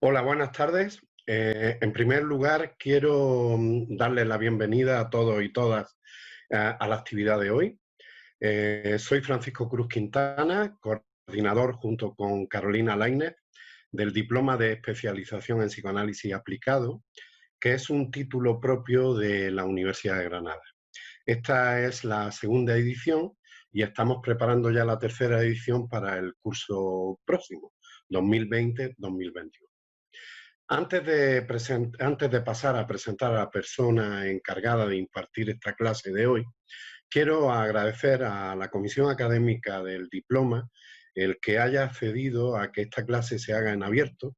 Hola, buenas tardes. En primer lugar, quiero darle la bienvenida a todos y todas a la actividad de hoy. Soy Francisco Cruz Quintana, coordinador junto con Carolina Lainez del Diploma de Especialización en Psicoanálisis Aplicado, que es un título propio de la Universidad de Granada. Esta es la segunda edición y estamos preparando ya la tercera edición para el curso próximo, 2020-2021. Antes de pasar a presentar a la persona encargada de impartir esta clase de hoy, quiero agradecer a la Comisión Académica del Diploma el que haya accedido a que esta clase se haga en abierto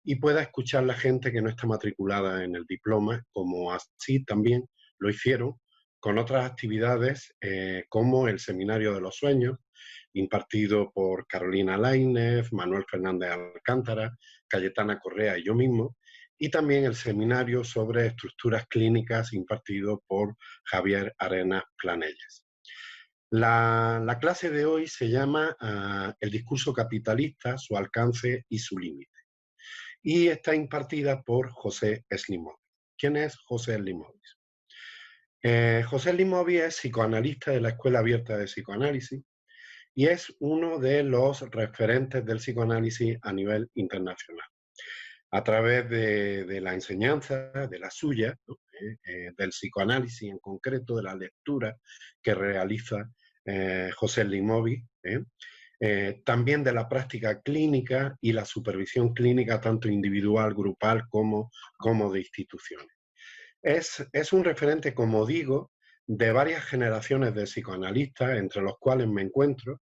y pueda escuchar la gente que no está matriculada en el diploma, como así también lo hicieron con otras actividades como el Seminario de los Sueños, impartido por Carolina Lainez, Manuel Fernández Alcántara, Cayetana Correa y yo mismo, y también el seminario sobre estructuras clínicas impartido por Javier Arenas Planelles. La clase de hoy se llama El discurso capitalista, su alcance y su límite, y está impartida por José Slimovic. ¿Quién es José Slimovic? José Slimovic es psicoanalista de la Escuela Abierta de Psicoanálisis y es uno de los referentes del psicoanálisis a nivel internacional. A través de la enseñanza, de la suya, ¿no? Del psicoanálisis en concreto, de la lectura que realiza José Slimovic, también de la práctica clínica y la supervisión clínica, tanto individual, grupal, como de instituciones. Es un referente, como digo, de varias generaciones de psicoanalistas, entre los cuales me encuentro,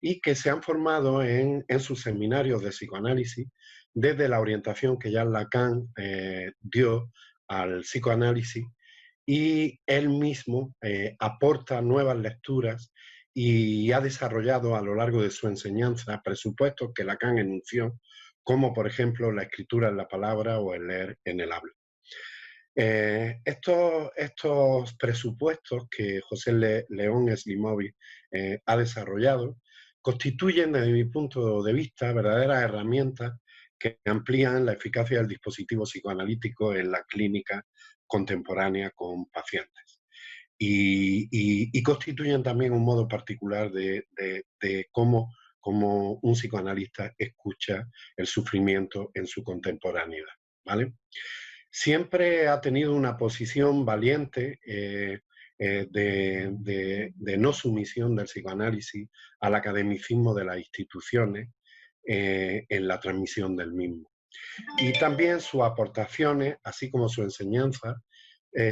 y que se han formado en sus seminarios de psicoanálisis desde la orientación que Jean Lacan dio al psicoanálisis, y él mismo aporta nuevas lecturas y ha desarrollado a lo largo de su enseñanza presupuestos que Lacan enunció, como por ejemplo la escritura en la palabra o el leer en el habla. Estos presupuestos que José León Slimovic ha desarrollado constituyen, desde mi punto de vista, verdaderas herramientas que amplían la eficacia del dispositivo psicoanalítico en la clínica contemporánea con pacientes. Y constituyen también un modo particular de cómo un psicoanalista escucha el sufrimiento en su contemporaneidad, ¿vale? Siempre ha tenido una posición valiente de no sumisión del psicoanálisis al academicismo de las instituciones en la transmisión del mismo. Y también sus aportaciones, así como su enseñanza,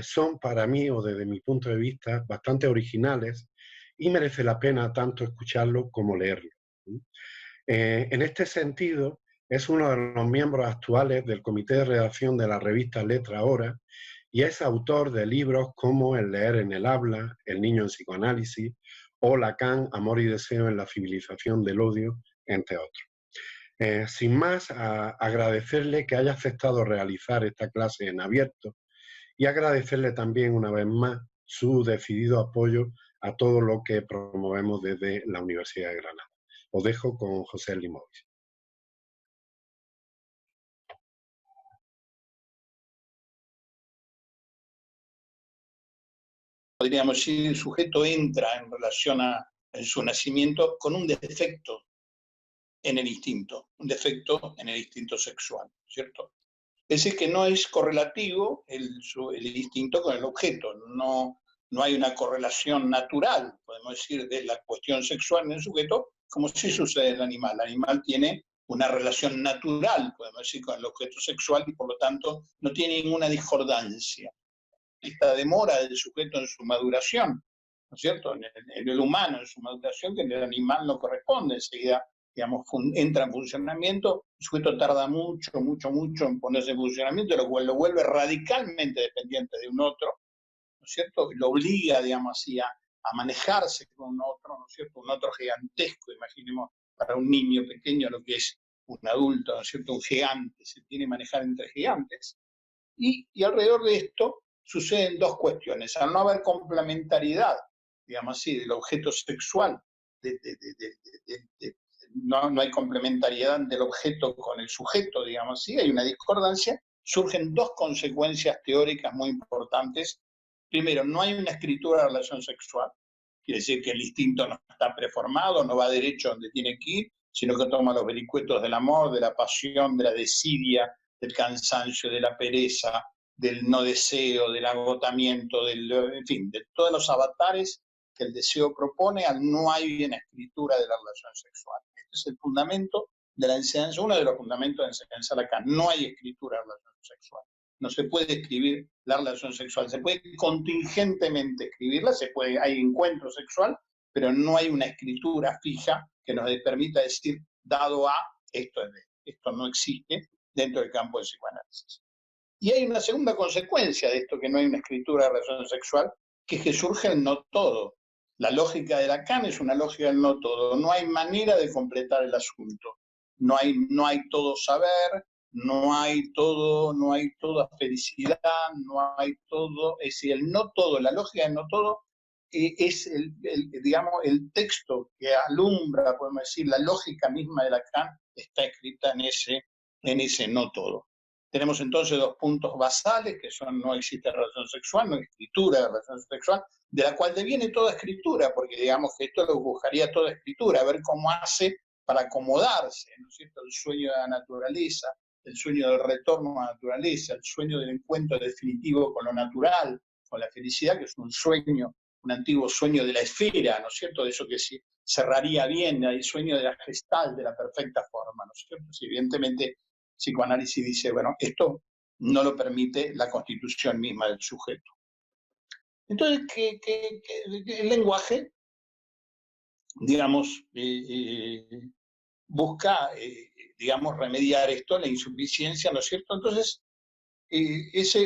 son para mí, o desde mi punto de vista, bastante originales y merece la pena tanto escucharlo como leerlo. En este sentido, es uno de los miembros actuales del comité de redacción de la revista Letra Ahora y es autor de libros como El leer en el habla, El niño en psicoanálisis o Lacan, Amor y deseo en la civilización del odio, entre otros. Sin más, agradecerle que haya aceptado realizar esta clase en abierto y agradecerle también una vez más su decidido apoyo a todo lo que promovemos desde la Universidad de Granada. Os dejo con José Slimovic. Podríamos decir, el sujeto entra en relación en su nacimiento con un defecto en el instinto, un defecto en el instinto sexual, ¿cierto? Es decir, que no es correlativo el instinto con el objeto, no hay una correlación natural, podemos decir, de la cuestión sexual en el sujeto, como sí sucede en el animal. El animal tiene una relación natural, podemos decir, con el objeto sexual y por lo tanto no tiene ninguna discordancia. Esta demora del sujeto en su maduración, ¿no es cierto? En el humano, en su maduración, que en el animal no corresponde, enseguida, digamos, entra en funcionamiento, el sujeto tarda mucho en ponerse en funcionamiento, lo cual lo vuelve radicalmente dependiente de un otro, ¿no es cierto? Y lo obliga, digamos así, a manejarse con un otro, ¿no es cierto? Un otro gigantesco, imaginemos, para un niño pequeño lo que es un adulto, ¿no es cierto? Un gigante, se tiene que manejar entre gigantes. Y alrededor de esto suceden dos cuestiones. Al no haber complementariedad, digamos así, del objeto sexual del no hay complementariedad del objeto con el sujeto, digamos así, hay una discordancia, surgen dos consecuencias teóricas muy importantes. Primero, no hay una escritura de relación sexual, quiere decir que el instinto no está preformado, no va derecho donde tiene que ir, sino que toma los vericuetos del amor, de la pasión, de la desidia, del cansancio, de la pereza, del no deseo, del agotamiento, en fin, de todos los avatares que el deseo propone, al no hay una escritura de la relación sexual. Este es el fundamento de la enseñanza, uno de los fundamentos de la enseñanza de Lacan. No hay escritura de la relación sexual. No se puede escribir la relación sexual. Se puede contingentemente escribirla, hay encuentro sexual, pero no hay una escritura fija que nos permita decir, dado a, esto es de, esto no existe dentro del campo del psicoanálisis. Y hay una segunda consecuencia de esto, que no hay una escritura de relación sexual, que es que surge el no todo. La lógica de Lacan es una lógica del no todo. No hay manera de completar el asunto. No hay todo saber, no hay toda felicidad, no hay todo, es decir, el no todo, la lógica del no todo es digamos, el texto que alumbra, podemos decir, la lógica misma de Lacan está escrita en ese no todo. Tenemos entonces dos puntos basales, que son no existe relación sexual, no hay escritura de relación sexual, de la cual deviene toda escritura, porque digamos que esto lo buscaría toda escritura, a ver cómo hace para acomodarse, ¿no es cierto?, el sueño de la naturaleza, el sueño del retorno a la naturaleza, el sueño del encuentro definitivo con lo natural, con la felicidad, que es un sueño, un antiguo sueño de la esfera, ¿no es cierto?, de eso que se cerraría bien, el sueño de la gestal, de la perfecta forma, ¿no es cierto? Si evidentemente psicoanálisis dice, bueno, esto no lo permite la constitución misma del sujeto. Entonces, el lenguaje, digamos, busca, digamos, remediar esto, la insuficiencia, ¿no es cierto? Entonces, esa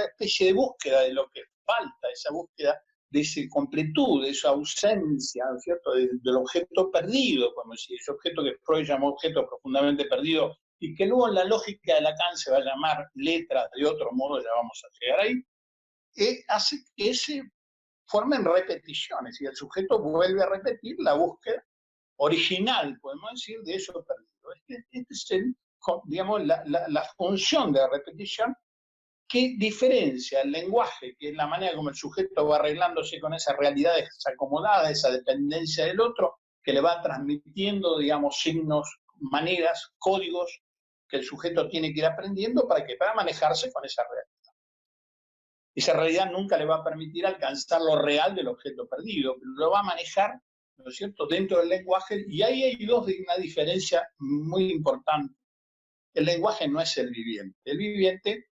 especie de búsqueda de lo que falta, esa búsqueda de esa completud, de esa ausencia, ¿no es cierto?, del objeto perdido, como decir, ese objeto que Freud llamó objeto profundamente perdido, y que luego en la lógica de Lacan se va a llamar letra, de otro modo ya vamos a llegar ahí, hace que se formen repeticiones, y el sujeto vuelve a repetir la búsqueda original, podemos decir, de eso perdido. Este es digamos, la función de la repetición, que diferencia el lenguaje, que es la manera como el sujeto va arreglándose con esa realidad desacomodada, esa dependencia del otro, que le va transmitiendo, digamos, signos, maneras, códigos que el sujeto tiene que ir aprendiendo para manejarse con esa realidad. Esa realidad nunca le va a permitir alcanzar lo real del objeto perdido, pero lo va a manejar, ¿no es cierto?, dentro del lenguaje, y ahí hay una diferencia muy importante. El lenguaje no es el viviente,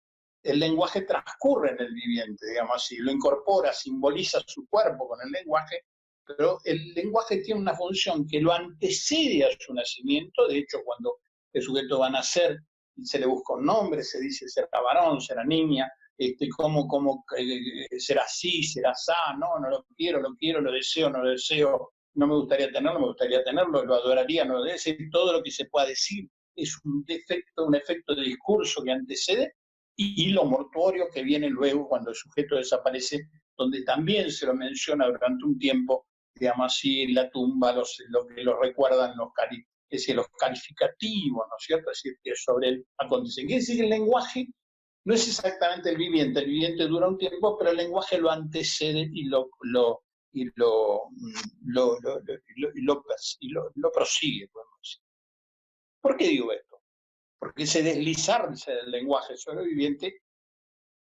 el lenguaje transcurre en el viviente, digamos así, lo incorpora, simboliza su cuerpo con el lenguaje, pero el lenguaje tiene una función que lo antecede a su nacimiento. De hecho, cuando el sujeto va a nacer, se le busca un nombre, se dice será varón, será niña, cómo será así, será asá, no lo quiero, lo deseo, no lo deseo, no me gustaría tenerlo, lo adoraría, no lo deseo, todo lo que se pueda decir es un efecto de discurso que antecede, y lo mortuorio que viene luego cuando el sujeto desaparece, donde también se lo menciona durante un tiempo, digamos así, la tumba, lo que lo recuerdan los calificativos, ¿no es cierto? Es decir, que sobre el acontecimiento. Quiere decir que el lenguaje no es exactamente el viviente dura un tiempo, pero el lenguaje lo antecede y lo prosigue, podemos decir. ¿Por qué digo esto? Porque ese deslizarse del lenguaje sobre el viviente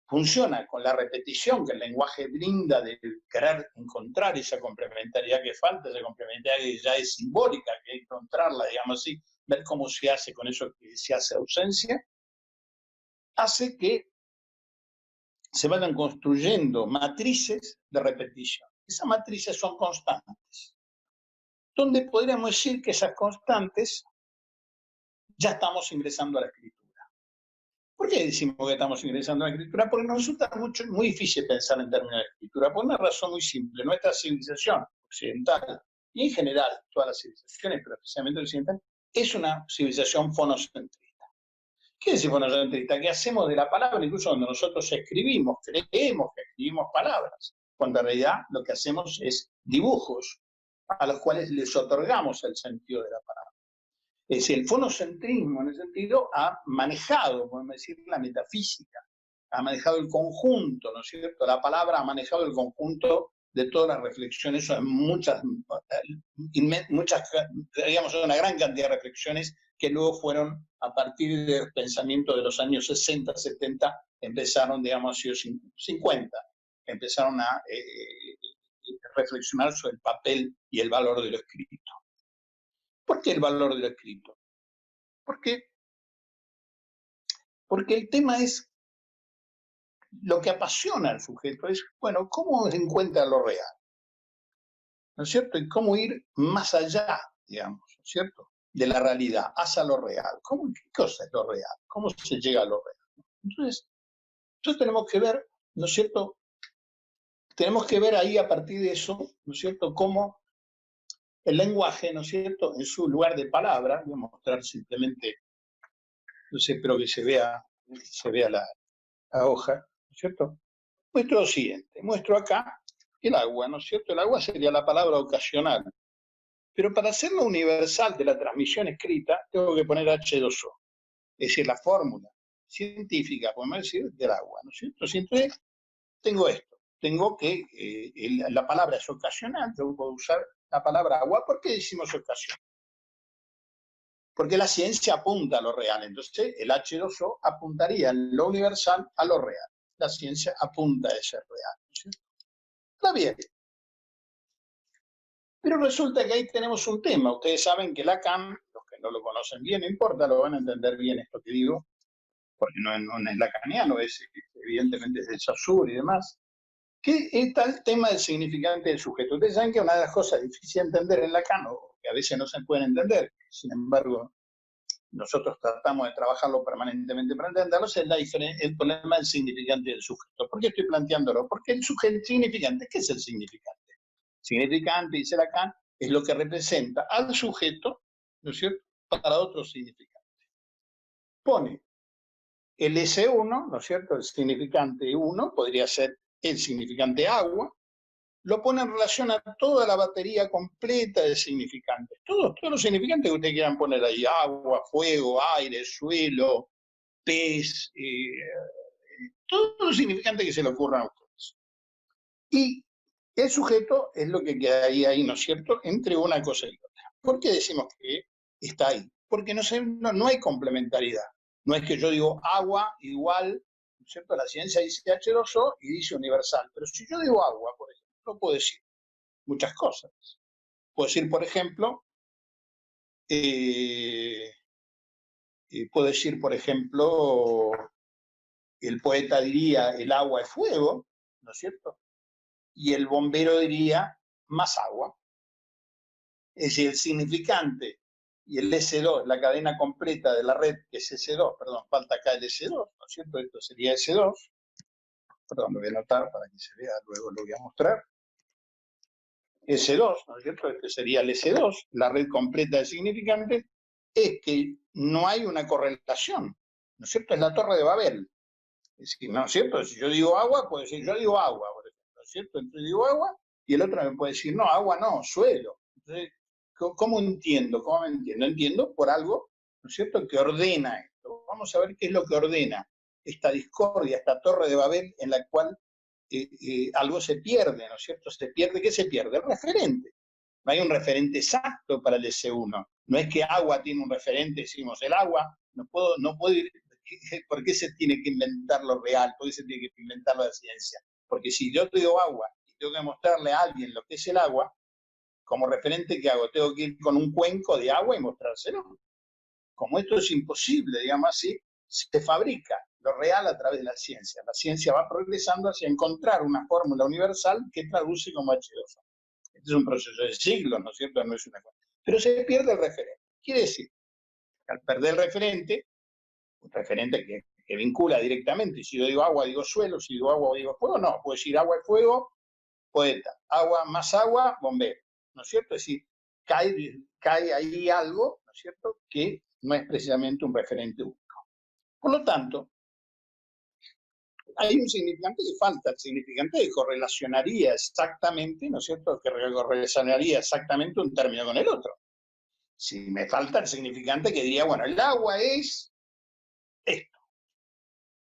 funciona con la repetición que el lenguaje brinda de querer encontrar esa complementariedad que falta, esa complementariedad que ya es simbólica, que hay que encontrarla, digamos así, ver cómo se hace con eso que se hace ausencia, hace que se vayan construyendo matrices de repetición. Esas matrices son constantes, donde podríamos decir que esas constantes ya estamos ingresando a la escritura. ¿Por qué decimos que estamos ingresando a la escritura? Porque nos resulta muy difícil pensar en términos de escritura, por una razón muy simple. Nuestra civilización occidental, y en general todas las civilizaciones, pero especialmente occidental, es una civilización fonocentrista. ¿Qué es decir fonocentrista? Que hacemos de la palabra, incluso cuando nosotros escribimos, creemos que escribimos palabras, cuando en realidad lo que hacemos es dibujos. a los cuales les otorgamos el sentido de la palabra. Es decir, el fonocentrismo en ese sentido ha manejado, podemos decir, la metafísica, ha manejado el conjunto, ¿no es cierto? La palabra ha manejado el conjunto de todas las reflexiones, muchas, digamos, una gran cantidad de reflexiones que luego fueron, a partir del pensamiento de los años 60, 70, empezaron, digamos, 50, empezaron a reflexionar sobre el papel y el valor de lo escrito. ¿Por qué el valor de lo escrito? Porque el tema es, lo que apasiona al sujeto es, bueno, cómo se encuentra lo real, ¿no es cierto? Y cómo ir más allá, digamos, ¿no es cierto?, de la realidad, hacia lo real. ¿Qué cosa es lo real? ¿Cómo se llega a lo real? Entonces tenemos que ver, ¿no es cierto?, tenemos que ver ahí a partir de eso, ¿no es cierto?, cómo el lenguaje, ¿no es cierto?, en su lugar de palabra, voy a mostrar simplemente, no sé, espero que se vea la hoja, ¿no es cierto? Muestro lo siguiente, muestro acá el agua, ¿no es cierto? El agua sería la palabra ocasional, pero para hacerlo universal de la transmisión escrita, tengo que poner H2O, es decir, la fórmula científica, podemos decir, del agua, ¿no es cierto? Si entonces tengo esto, tengo que, la palabra es ocasional, yo puedo usar la palabra agua. ¿Por qué decimos ocasión? Porque la ciencia apunta a lo real, entonces el H2O apuntaría en lo universal a lo real. La ciencia apunta a ese real, ¿no es cierto? Está bien. Pero resulta que ahí tenemos un tema. Ustedes saben que Lacan, los que no lo conocen bien, no importa, lo van a entender bien esto que digo, porque no es lacaniano, evidentemente es de Saussure y demás, que está el tema del significante del sujeto. Ustedes saben que una de las cosas difíciles de entender en Lacan, o que a veces no se pueden entender, sin embargo, nosotros tratamos de trabajarlo permanentemente para entenderlos, es el problema del significante del sujeto. ¿Por qué estoy planteándolo? Porque el sujeto significante, ¿qué es el significante? Significante, dice Lacan, es lo que representa al sujeto, ¿no es cierto?, para otro significante. Pone el S1, ¿no es cierto?, el significante 1, podría ser el significante agua, lo pone en relación a toda la batería completa de significantes. Todos los significantes que ustedes quieran poner ahí, agua, fuego, aire, suelo, pez, todos los significantes que se le ocurran a ustedes. Y el sujeto es lo que quedaría ahí, ¿no es cierto?, entre una cosa y otra. ¿Por qué decimos que está ahí? Porque no hay complementariedad. No es que yo digo agua igual, ¿no es cierto?, la ciencia dice H2O y dice universal. Pero si yo digo agua, por ejemplo, puedo decir muchas cosas. Puedo decir, por ejemplo, el poeta diría el agua es fuego, ¿no es cierto?, y el bombero diría más agua. Es decir, el significante y el S2, la cadena completa de la red, que es S2, perdón, falta acá el S2, ¿no es cierto? Esto sería S2, perdón, lo voy a anotar para que se vea, luego lo voy a mostrar. S2, ¿no es cierto? Este sería el S2, la red completa de significantes, es que no hay una correlación, ¿no es cierto? Es la Torre de Babel. Es decir, ¿no es cierto? Si yo digo agua, puedo decir, yo digo agua, por ejemplo, ¿no es cierto? Entonces digo agua, y el otro me puede decir, no, agua no, suelo. Entonces, ¿cómo entiendo? ¿Cómo me entiendo? Entiendo por algo, ¿no es cierto?, que ordena esto. Vamos a ver qué es lo que ordena esta discordia, esta Torre de Babel en la cual algo se pierde, ¿no es cierto? Se pierde, ¿qué se pierde? El referente. No hay un referente exacto para el S1. No es que agua tiene un referente, decimos, el agua, no puedo ir, ¿por qué se tiene que inventar lo real? ¿Por qué se tiene que inventar la ciencia? Porque si yo digo agua y tengo que mostrarle a alguien lo que es el agua, como referente, ¿qué hago? Tengo que ir con un cuenco de agua y mostrárselo. Como esto es imposible, digamos así, se fabrica lo real a través de la ciencia. La ciencia va progresando hacia encontrar una fórmula universal que traduce como H2O. Este es un proceso de siglos, ¿no es cierto? No es una cosa. Pero se pierde el referente. Quiere decir, al perder el referente, un referente que vincula directamente, si yo digo agua, digo suelo, si digo agua, digo fuego, no, puedo decir agua y fuego, poeta, agua más agua, bombero, ¿no es cierto? Es decir, cae ahí algo, ¿no es cierto?, que no es precisamente un referente único. Por lo tanto, hay un significante que falta, el significante que correlacionaría exactamente, ¿no es cierto?, que correlacionaría exactamente un término con el otro. Si me falta el significante que diría, bueno, el agua es esto,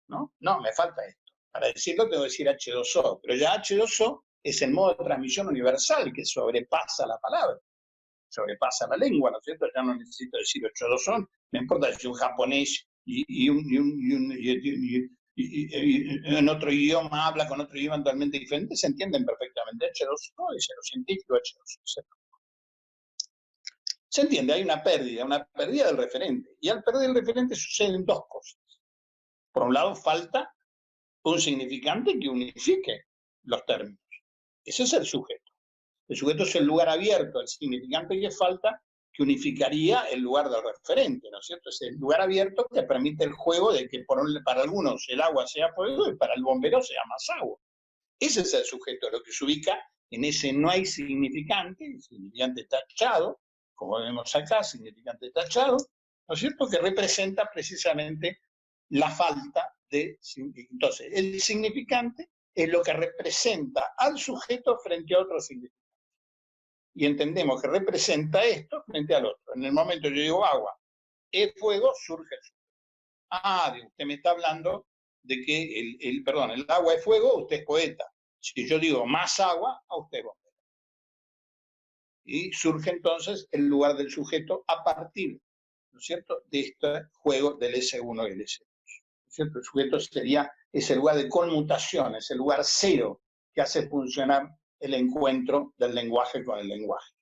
¿no? No, me falta esto. Para decirlo tengo que decir H2O, pero ya H2O es el modo de transmisión universal que sobrepasa la palabra, sobrepasa la lengua, ¿no es cierto? Ya no necesito decir H2O, no importa si un japonés y en otro idioma habla con otro idioma totalmente diferente, se entienden perfectamente. H2O dice lo científico, H2O. Se entiende, hay una pérdida del referente. Y al perder el referente suceden dos cosas. Por un lado, falta un significante que unifique los términos. Ese es el sujeto. El sujeto es el lugar abierto, el significante que falta, que unificaría el lugar del referente, ¿no es cierto? Es el lugar abierto que permite el juego de que para algunos el agua sea fuego y para el bombero sea más agua. Ese es el sujeto, lo que se ubica en ese no hay significante, el significante tachado, como vemos acá, significante tachado, ¿no es cierto?, que representa precisamente la falta de... Entonces, el significante es lo que representa al sujeto frente a otro significante. Y entendemos que representa esto frente al otro. En el momento que yo digo agua es fuego, surge el sujeto. Ah, usted me está hablando de que el agua es fuego, usted es poeta. Si yo digo más agua, a usted es bombero. Y surge entonces el lugar del sujeto a partir, ¿no es cierto?, de este juego del S1 y el S2. ¿No es cierto? El sujeto sería ese lugar de conmutación, ese lugar cero que hace funcionar el encuentro del lenguaje con el lenguaje.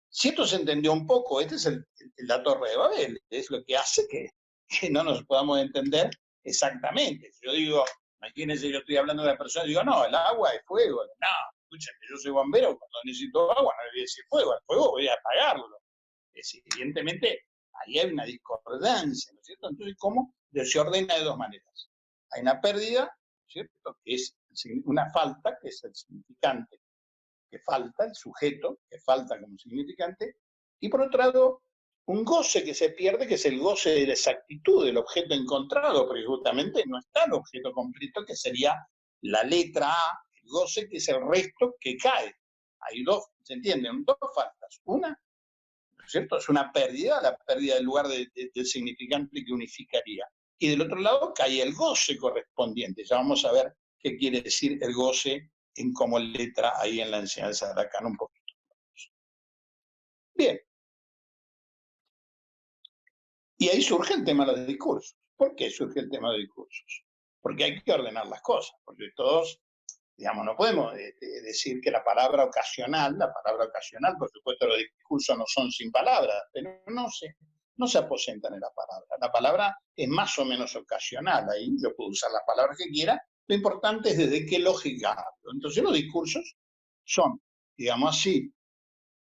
Si esto se entendió un poco, este es la Torre de Babel, es lo que hace que no nos podamos entender exactamente. Si yo digo, imagínense, yo estoy hablando de una persona y digo, no, el agua es fuego. No, escuchen, yo soy bombero, cuando necesito agua no le voy a decir fuego, al fuego voy a apagarlo. Evidentemente, ahí hay una discordancia, ¿no es cierto? Entonces, ¿cómo? Se ordena de dos maneras. Hay una pérdida, ¿cierto?, que es una falta, que es el significante que falta, el sujeto que falta como significante, y por otro lado, un goce que se pierde, que es el goce de la exactitud del objeto encontrado, porque justamente no está el objeto completo, que sería la letra A, el goce que es el resto que cae. Hay dos, ¿se entienden? Dos faltas. Una, ¿no es cierto?, es una pérdida, la pérdida del lugar del significante que unificaría. Y del otro lado cae el goce correspondiente. Ya vamos a ver qué quiere decir el goce en como letra ahí en la enseñanza de Lacan un poquito. Bien. Y ahí surge el tema de los discursos. ¿Por qué surge el tema de los discursos? Porque hay que ordenar las cosas, porque todos, digamos, no podemos decir que la palabra ocasional, por supuesto los discursos no son sin palabras, pero no se aposentan en la palabra. La palabra es más o menos ocasional, ahí yo puedo usar las palabras que quiera, lo importante es desde qué lógica hablo. Entonces los discursos son, digamos así,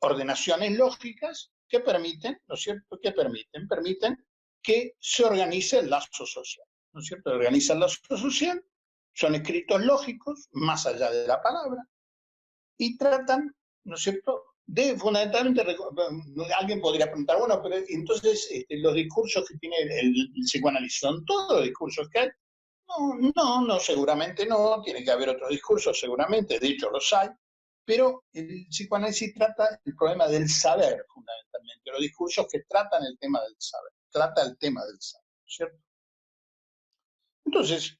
ordenaciones lógicas que permiten, ¿no es cierto?, permiten que se organice el lazo social, ¿no es cierto? Organiza el lazo social, son escritos lógicos, más allá de la palabra, y tratan, ¿no es cierto?, de fundamentalmente, alguien podría preguntar, bueno, pero entonces los discursos que tiene el psicoanálisis, ¿son todos los discursos que hay? No, seguramente no, tiene que haber otros discursos, seguramente, de hecho los hay, pero el psicoanálisis trata el problema del saber, fundamentalmente, los discursos que tratan el tema del saber, ¿cierto? Entonces,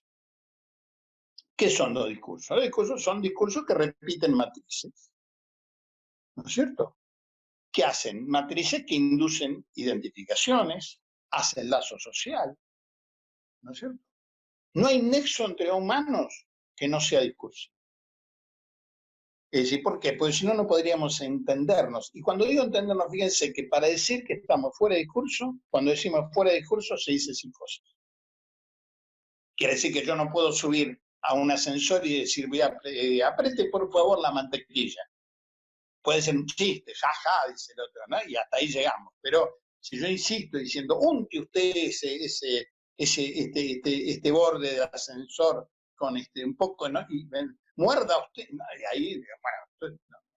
¿qué son los discursos? Los discursos son discursos que repiten matrices, ¿no es cierto? Que hacen matrices que inducen identificaciones, hacen lazo social, ¿no es cierto? No hay nexo entre humanos que no sea discursivo. Es decir, ¿por qué? Porque si no, no podríamos entendernos. Y cuando digo entendernos, fíjense que para decir que estamos fuera de discurso, cuando decimos fuera de discurso, se dice psicosis. Quiere decir que yo no puedo subir a un ascensor y decir, apriete por favor la mantequilla. Puede ser un chiste, jaja, dice el otro, ¿no? Y hasta ahí llegamos. Pero si yo insisto diciendo, unte usted este borde del ascensor con un poco, ¿no?, y muerda usted, no, y ahí, bueno,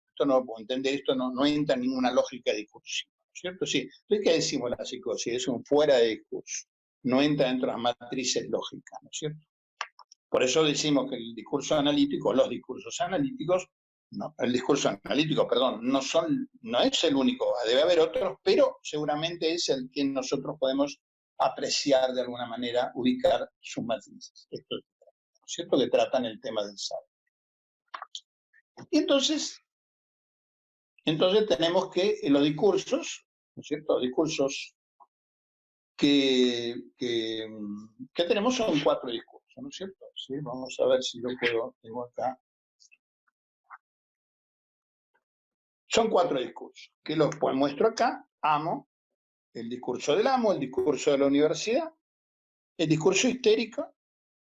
esto no lo puedo entender, esto no entra en ninguna lógica discursiva, ¿no es cierto? Sí, entonces, ¿qué decimos la psicosis? Es un fuera de discurso, no entra dentro de las matrices lógicas, ¿no es cierto? Por eso decimos que el discurso analítico, los discursos analíticos, no, el discurso analítico, perdón, no es el único, debe haber otros, pero seguramente es el que nosotros podemos apreciar de alguna manera, ubicar sus matrices. Esto es cierto, que tratan el tema del saber. Y entonces tenemos que los discursos, ¿no es cierto? Discursos que tenemos son 4 discursos, ¿no es cierto? ¿Sí? Vamos a ver si lo tengo acá. Son 4 discursos, que los muestro acá. Amo, el discurso del amo, el discurso de la universidad, el discurso histérico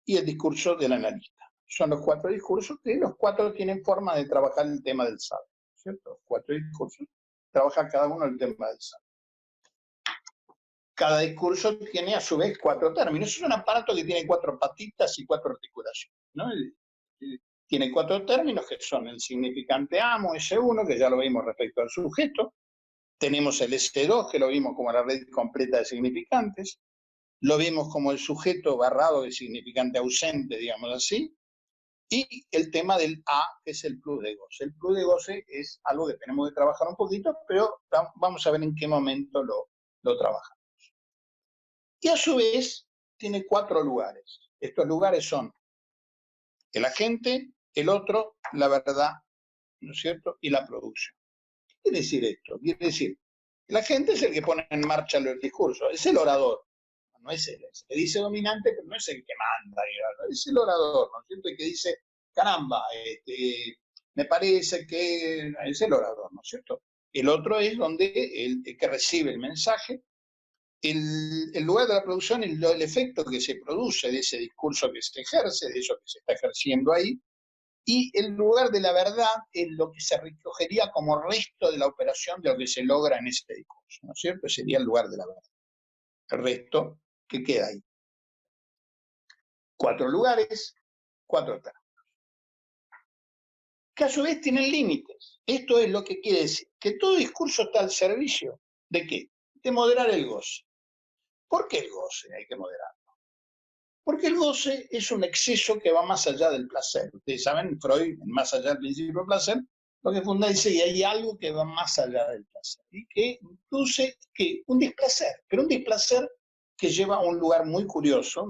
y el discurso del analista. Son los 4 discursos que los 4 tienen forma de trabajar el tema del saber, ¿cierto? Los 4 discursos trabajan cada uno el tema del saber. Cada discurso tiene a su vez 4 términos. Es un aparato que tiene 4 patitas y 4 articulaciones, ¿no? Tiene 4 términos que son el significante amo, S1, que ya lo vimos respecto al sujeto. Tenemos el S2, que lo vimos como la red completa de significantes. Lo vimos como el sujeto barrado de significante ausente, digamos así. Y el tema del A, que es el plus de goce. El plus de goce es algo que tenemos que trabajar un poquito, pero vamos a ver en qué momento lo trabajamos. Y a su vez tiene 4 lugares. Estos lugares son el agente, el otro, la verdad, ¿no es cierto? Y la producción. ¿Qué quiere decir esto? Quiere decir, el agente es el que pone en marcha el discurso, es el orador. No es él, se dice dominante, pero no es el que manda, es el orador, ¿no es cierto? El que dice, caramba, me parece que es el orador, ¿no es cierto? El otro es donde el que recibe el mensaje. El lugar de la producción es el efecto que se produce de ese discurso que se ejerce, de eso que se está ejerciendo ahí, y el lugar de la verdad es lo que se recogería como resto de la operación de lo que se logra en ese discurso, ¿no es cierto? Sería el lugar de la verdad. El resto que queda ahí. 4 lugares, 4 términos. Que a su vez tienen límites. Esto es lo que quiere decir, que todo discurso está al servicio ¿de qué? De moderar el goce. ¿Por qué el goce hay que moderarlo? Porque el goce es un exceso que va más allá del placer. Ustedes saben, Freud, más allá del principio del placer, lo que funda dice, y hay algo que va más allá del placer, y que induce que un displacer, pero un displacer que lleva a un lugar muy curioso,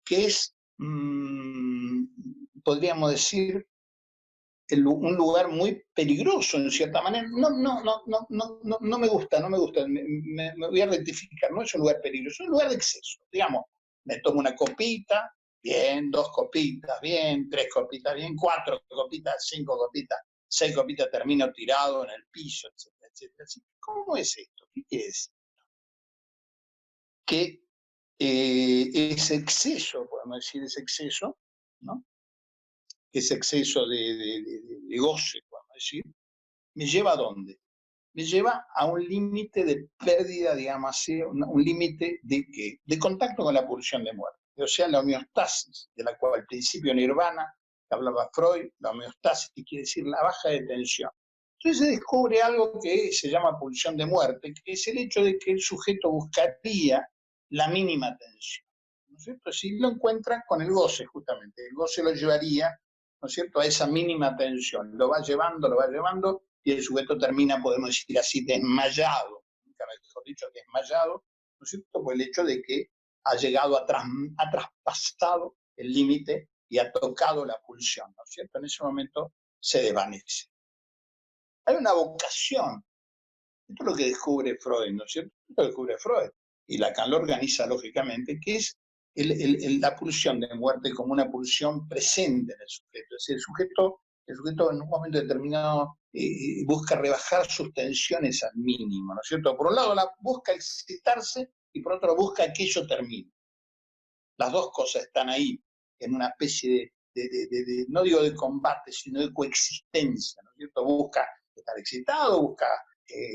que es, podríamos decir, un lugar muy peligroso en cierta manera. No me gusta, me voy a rectificar, no es un lugar peligroso, es un lugar de exceso. Digamos, me tomo una copita, bien, 2 copitas, bien, 3 copitas, bien, 4 copitas, 5 copitas, 6 copitas, termino tirado en el piso, etcétera, etcétera. ¿Cómo es esto? ¿Qué quiere decir? Que ese exceso, podemos decir, ¿no? Ese exceso de goce, podemos decir, ¿me lleva a dónde? Me lleva a un límite de pérdida, digamos así, un límite de contacto con la pulsión de muerte. O sea, la homeostasis, de la cual al principio nirvana, que hablaba Freud, la homeostasis, que quiere decir la baja de tensión. Entonces se descubre algo que se llama pulsión de muerte, que es el hecho de que el sujeto buscaría la mínima tensión, ¿no es cierto? Si lo encuentra con el goce, justamente, el goce lo llevaría, ¿no es cierto?, a esa mínima tensión, lo va llevando, y el sujeto termina, podemos decir así, desmayado, nunca mejor dicho, desmayado, ¿no es cierto?, por el hecho de que ha llegado ha traspasado el límite y ha tocado la pulsión, ¿no es cierto? En ese momento se desvanece. Hay una vocación. Esto es lo que descubre Freud, ¿no es cierto? Esto lo descubre Freud. Y Lacan lo organiza, lógicamente, que es la pulsión de muerte como una pulsión presente en el sujeto. Es decir, el sujeto en un momento determinado busca rebajar sus tensiones al mínimo, ¿no es cierto? Por un lado busca excitarse y por otro busca que ello termine. Las dos cosas están ahí, en una especie de no digo de combate, sino de coexistencia, ¿no es cierto? Busca estar excitado, busca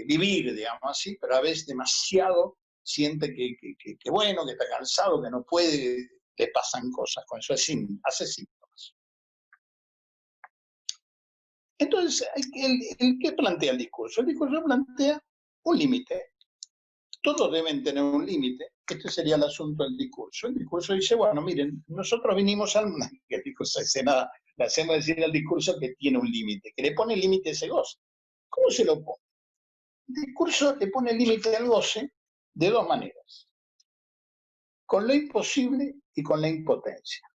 vivir, digamos así, pero a veces demasiado siente que bueno, que está cansado, que no puede, le pasan cosas con eso, hace síntomas. Entonces, ¿qué plantea el discurso? El discurso plantea un límite. Todos deben tener un límite, Este sería el asunto del discurso. El discurso dice, bueno, miren, nosotros vinimos al mundo, que el discurso dice nada, le hacemos decir al discurso que tiene un límite, que le pone límite a ese goce. ¿Cómo se lo pone? El discurso le pone límite al goce de dos maneras. Con lo imposible y con la impotencia.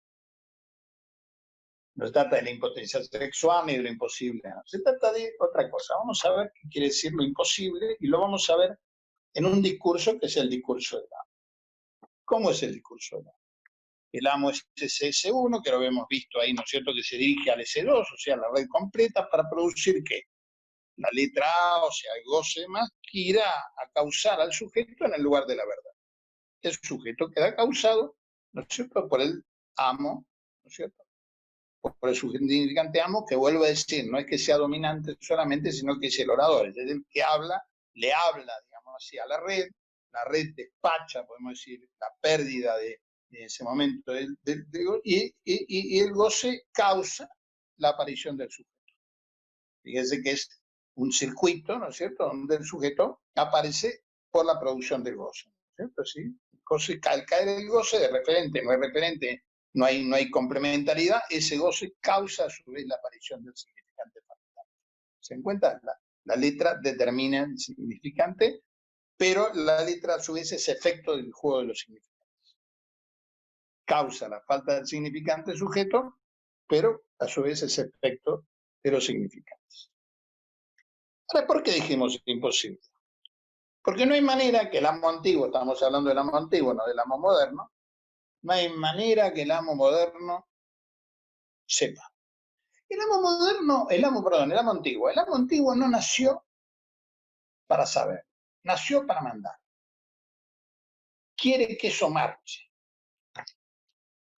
No se trata de la impotencia sexual ni de lo imposible, no. Se trata de otra cosa. Vamos a ver qué quiere decir lo imposible y lo vamos a ver en un discurso que es el discurso del amo. ¿Cómo es el discurso del amo? El amo es ese S1, que lo hemos visto ahí, ¿no es cierto?, que se dirige al S2, o sea, la red completa, para producir ¿qué? La letra A, o sea, el goce más, que irá a causar al sujeto en el lugar de la verdad. El sujeto queda causado, ¿no es cierto?, por el amo, ¿no es cierto?, por el significante amo, que vuelvo a decir, no es que sea dominante solamente, sino que es el orador, es el que habla, le habla, digamos así, a la red despacha, podemos decir, la pérdida de ese momento y el goce causa la aparición del sujeto. Fíjense que es un circuito, ¿no es cierto?, donde el sujeto aparece por la producción del goce, ¿no es cierto? ¿Sí? Al caer el goce de referente, no es referente, no hay complementariedad, ese goce causa a su vez la aparición del significante familiar. ¿Se dan cuenta? La letra determina el significante, pero la letra a su vez es efecto del juego de los significantes. Causa la falta del significante sujeto, pero a su vez es efecto de los significantes. Ahora, ¿por qué dijimos imposible? Porque no hay manera que el amo antiguo, estamos hablando del amo antiguo, no del amo moderno, no hay manera que el amo moderno sepa. El amo antiguo no nació para saber, nació para mandar. Quiere que eso marche.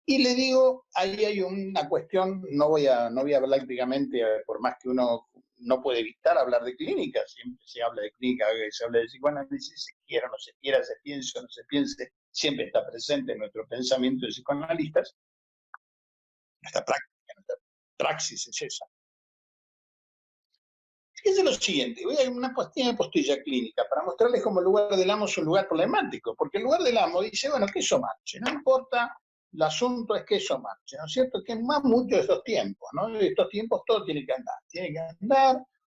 Y le digo, ahí hay una cuestión, no voy a hablar prácticamente, por más que uno no puede evitar hablar de clínica, siempre se habla de clínica, se habla de psicoanálisis, se quiera o no se quiera, se piense o no se piense, siempre está presente en nuestro pensamiento de psicoanalistas. Nuestra práctica, nuestra praxis es esa. Fíjense lo siguiente, voy a una postilla clínica para mostrarles cómo el lugar del amo es un lugar problemático, porque el lugar del amo dice, bueno, que eso marche, no importa, el asunto es que eso marche, ¿no es cierto? Que es más mucho de estos tiempos, ¿no? De estos tiempos todo tiene que andar,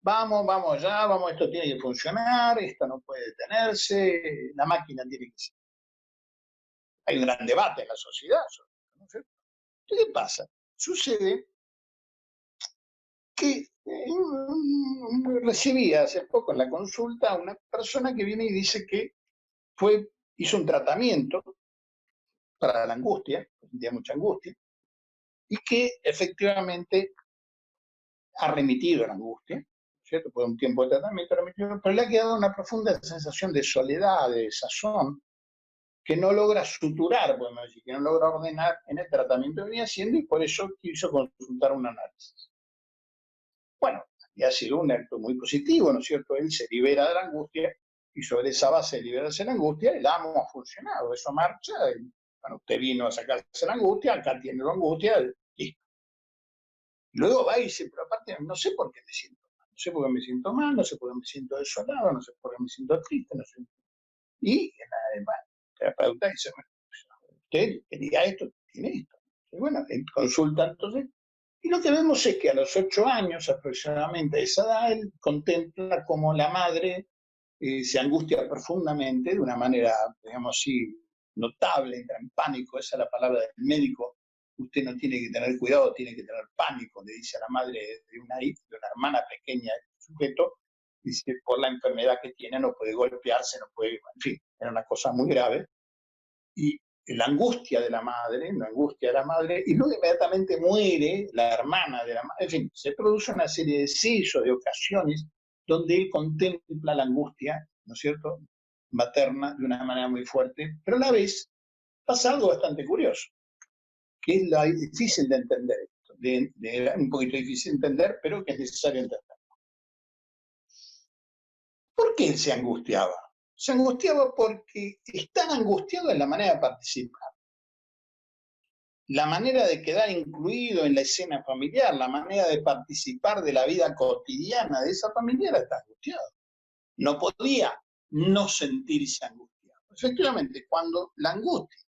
vamos ya, esto tiene que funcionar, esto no puede detenerse, la máquina tiene que ser. Hay un gran debate en la sociedad sobre esto, ¿no es cierto? ¿Qué pasa? Sucede que recibí hace poco en la consulta a una persona que viene y dice que hizo un tratamiento para la angustia, sentía mucha angustia, y que efectivamente ha remitido la angustia, ¿cierto? Por un tiempo de tratamiento, pero le ha quedado una profunda sensación de soledad, de desazón, que no logra suturar, podemos decir, que no logra ordenar en el tratamiento que venía haciendo, y por eso quiso consultar un análisis. Bueno, y ha sido un acto muy positivo, ¿no es cierto? Él se libera de la angustia, y sobre esa base de liberarse de la angustia, el amo ha funcionado, eso marcha, y, bueno, usted vino a sacarse la angustia, acá tiene la angustia, listo. Luego va y dice, pero aparte no sé por qué me siento mal, no sé por qué me siento mal, no sé por qué me siento desolado, no sé por qué me siento triste, no sé. Y el terapeuta dice, bueno, usted quería esto, tiene esto. Y bueno, él consulta entonces, y lo que vemos es que a los 8 años aproximadamente de esa edad, él contempla como la madre se angustia profundamente, de una manera, digamos así, notable, entra en pánico, esa es la palabra del médico. Usted no tiene que tener cuidado, tiene que tener pánico, le dice a la madre de una hermana pequeña del sujeto, dice, por la enfermedad que tiene no puede golpearse, no puede, en fin, era una cosa muy grave. Y la angustia de la madre, y luego inmediatamente muere la hermana de la madre, en fin, se produce una serie de sellos, de ocasiones, donde él contempla la angustia, ¿no es cierto?, materna de una manera muy fuerte, pero a la vez pasa algo bastante curioso, que es difícil de entender esto, un poquito difícil de entender, pero que es necesario entenderlo. ¿Por qué él se angustiaba? Se angustiaba porque estar angustiado es la manera de participar. La manera de quedar incluido en la escena familiar, la manera de participar de la vida cotidiana de esa familia era estar angustiado. No podía no sentirse angustiado. Efectivamente, cuando la angustia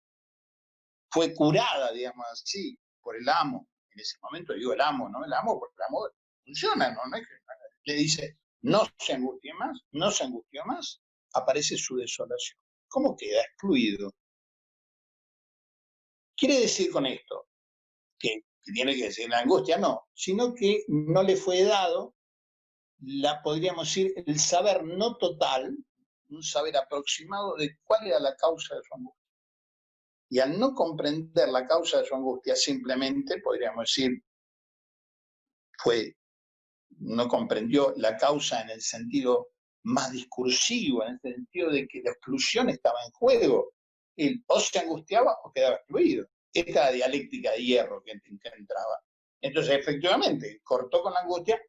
fue curada, digamos así, por el amo, en ese momento digo el amo, ¿no? El amo, porque el amo funciona, ¿no? No es que le dice, no se angustie más, no se angustió más, aparece su desolación. ¿Cómo queda? Excluido. Quiere decir con esto que tiene que decir la angustia, no, sino que no le fue dado podríamos decir, el saber no total, un saber aproximado de cuál era la causa de su angustia. Y al no comprender la causa de su angustia, simplemente, podríamos decir, no comprendió la causa en el sentido más discursivo, en el sentido de que la exclusión estaba en juego. Él o se angustiaba o quedaba excluido. Esta es la dialéctica de hierro que entraba. Entonces, efectivamente, cortó con la angustia,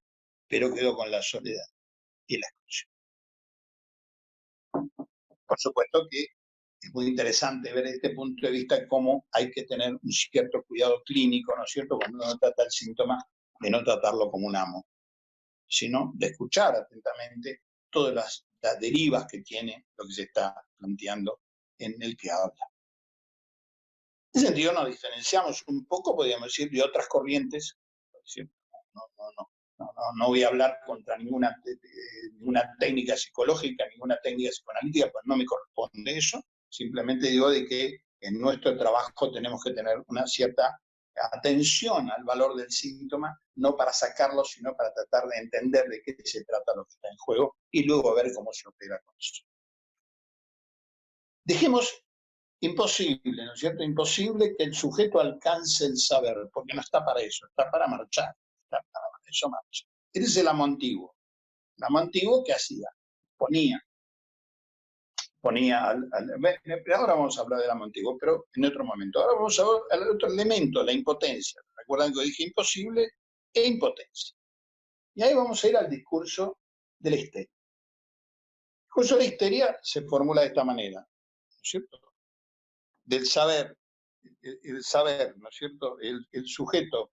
pero quedó con la soledad y la exclusión. Por supuesto que es muy interesante ver desde este punto de vista cómo hay que tener un cierto cuidado clínico, ¿no es cierto?, cuando uno trata el síntoma, de no tratarlo como un amo, sino de escuchar atentamente todas las derivas que tiene lo que se está planteando en el que habla. En ese sentido nos diferenciamos un poco, podríamos decir, de otras corrientes. No voy a hablar contra ninguna técnica psicológica, ninguna técnica psicoanalítica, pues no me corresponde eso. Simplemente digo de que en nuestro trabajo tenemos que tener una cierta atención al valor del síntoma, no para sacarlo, sino para tratar de entender de qué se trata lo que está en juego y luego ver cómo se opera con eso. Dejemos imposible, ¿no es cierto? Imposible que el sujeto alcance el saber, porque no está para eso, está para marchar, está para eso marcha. Ese es el amo antiguo. El amo antiguo, ¿qué hacía? Ponía ahora vamos a hablar del amo antiguo, pero en otro momento. Ahora vamos a ver al otro elemento, la impotencia. Recuerdan que dije imposible e impotencia. Y ahí vamos a ir al discurso de la histeria. El discurso de la histeria se formula de esta manera, ¿no es cierto? Del saber, el saber, ¿no es cierto? El sujeto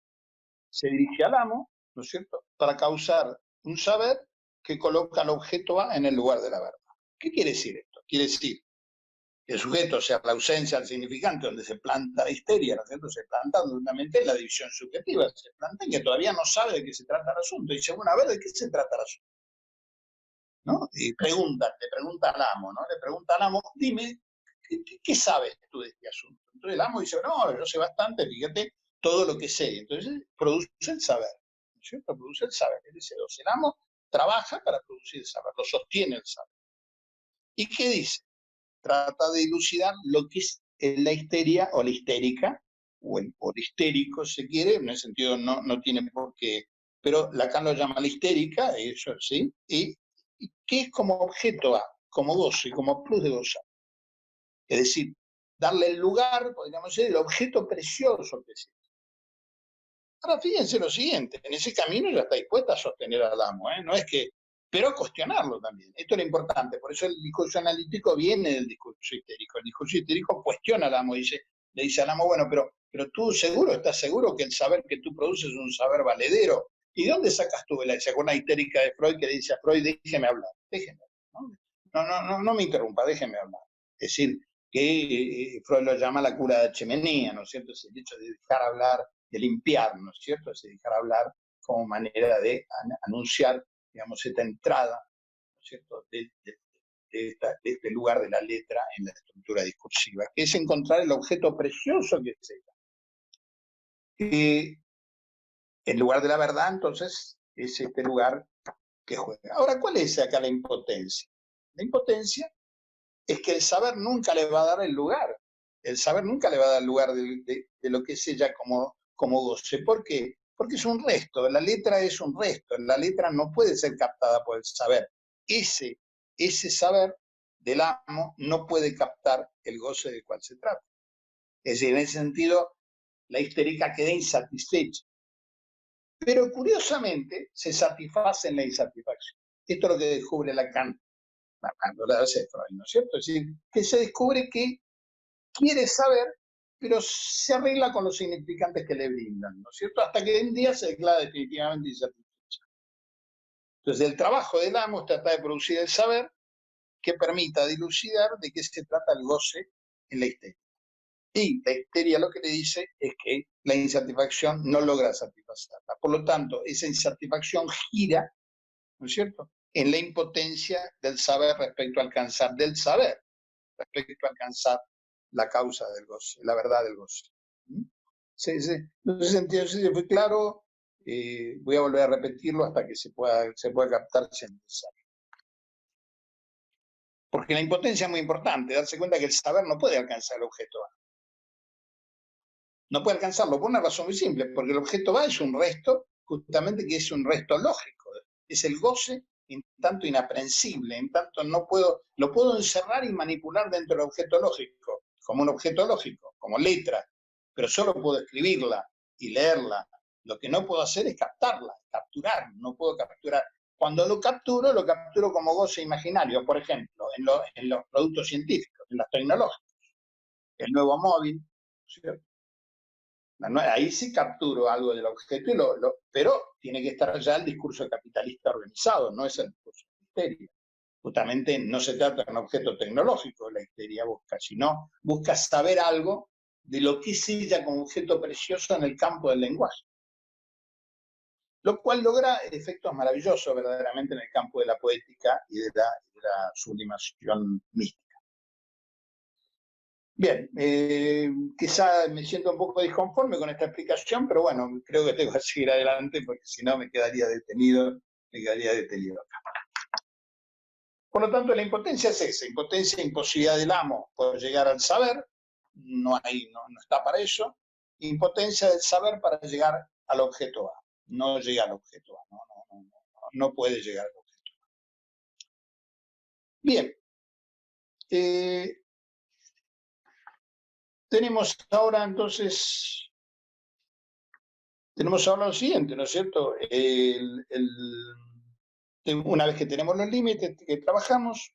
se dirige al amo, ¿no es cierto?, para causar un saber que coloca al objeto A en el lugar de la verdad. ¿Qué quiere decir esto? Quiere decir que el sujeto, o sea, la ausencia del significante, donde se planta la histeria, ¿no es cierto?, se planta justamente la división subjetiva, se planta en que todavía no sabe de qué se trata el asunto, y dice, bueno, a ver, ¿de qué se trata el asunto? ¿No? Y le pregunta al amo, ¿no? Le pregunta al amo, dime, ¿qué sabes tú de este asunto? Entonces el amo dice, no, yo sé bastante, fíjate todo lo que sé. Entonces produce el saber, ¿no es cierto? Produce el saber. El amo trabaja para producir el saber, lo sostiene el saber. ¿Y qué dice? Trata de dilucidar lo que es la histeria o la histérica, o el histérico, si se quiere, en ese sentido no tiene por qué, pero Lacan lo llama la histérica, eso sí, y ¿qué es como objeto A? Como goce, como plus de gozar. Es decir, darle el lugar, podríamos decir, el objeto precioso que es. Ahora fíjense lo siguiente, en ese camino ya está dispuesta a sostener al amo, ¿eh? No es que, pero cuestionarlo también. Esto es lo importante, por eso el discurso analítico viene del discurso histérico. El discurso histérico cuestiona al amo, le dice al amo, bueno, pero tú estás seguro que el saber que tú produces es un saber valedero. ¿Y de dónde sacas tú? ¿Se acuerda la histérica de Freud que le dice a Freud, déjeme hablar, no me interrumpa, déjeme hablar? Es decir, que Freud lo llama la cura de chimenea, ¿no es cierto? Es el hecho de dejar hablar, de limpiar, ¿no es cierto? Es dejar hablar como manera de anunciar, digamos, esta entrada, ¿no es cierto?, de este lugar de la letra en la estructura discursiva, que es encontrar el objeto precioso que es ella. En lugar de la verdad, entonces, es este lugar que juega. Ahora, ¿cuál es acá la impotencia? La impotencia es que el saber nunca le va a dar el lugar. El saber nunca le va a dar el lugar de lo que es ella como goce. ¿Por qué? Porque es un resto, la letra es un resto, la letra no puede ser captada por el saber. Ese saber del amo no puede captar el goce del cual se trata. Es decir, en ese sentido, la histérica queda insatisfecha. Pero curiosamente se satisface en la insatisfacción. Esto es lo que descubre Lacan, ¿no es cierto? Es decir, que se descubre que quiere saber, pero se arregla con los significantes que le brindan, ¿no es cierto? Hasta que un día se declara definitivamente insatisfecha. Entonces, el trabajo del amo es tratar de producir el saber que permita dilucidar de qué se trata el goce en la histeria. Y la histeria lo que le dice es que la insatisfacción no logra satisfacerla. Por lo tanto, esa insatisfacción gira, ¿no es cierto?, en la impotencia del saber respecto a alcanzar, del saber respecto a alcanzar la causa del goce, la verdad del goce. No sé si fue claro. Voy a volver a repetirlo hasta que se pueda captar si es necesario. Porque la impotencia es muy importante, darse cuenta que el saber no puede alcanzar el objeto A. No puede alcanzarlo por una razón muy simple, porque el objeto A es un resto, justamente que es un resto lógico. Es el goce en tanto inaprensible, en tanto lo puedo encerrar y manipular dentro del objeto lógico, como un objeto lógico, como letra, pero solo puedo escribirla y leerla. Lo que no puedo hacer es captarla, capturar, no puedo capturar. Cuando lo capturo como goce imaginario, por ejemplo, en los productos científicos, en los tecnológicos. El nuevo móvil, ¿cierto? Ahí sí capturo algo del objeto, pero tiene que estar ya el discurso capitalista organizado, no es el discurso de la histeria. Justamente no se trata de un objeto tecnológico, la histeria busca, sino busca saber algo de lo que es ella como objeto precioso en el campo del lenguaje. Lo cual logra efectos maravillosos verdaderamente en el campo de la poética y de la sublimación mística. Bien, quizá me siento un poco disconforme con esta explicación, pero bueno, creo que tengo que seguir adelante porque si no me quedaría detenido acá. Por lo tanto, la impotencia es esa, imposibilidad del amo por llegar al saber, no está para eso, impotencia del saber para llegar al objeto A, no llega al objeto A, no puede llegar al objeto A. Bien, tenemos ahora entonces, lo siguiente, ¿no es cierto? Una vez que tenemos los límites que trabajamos,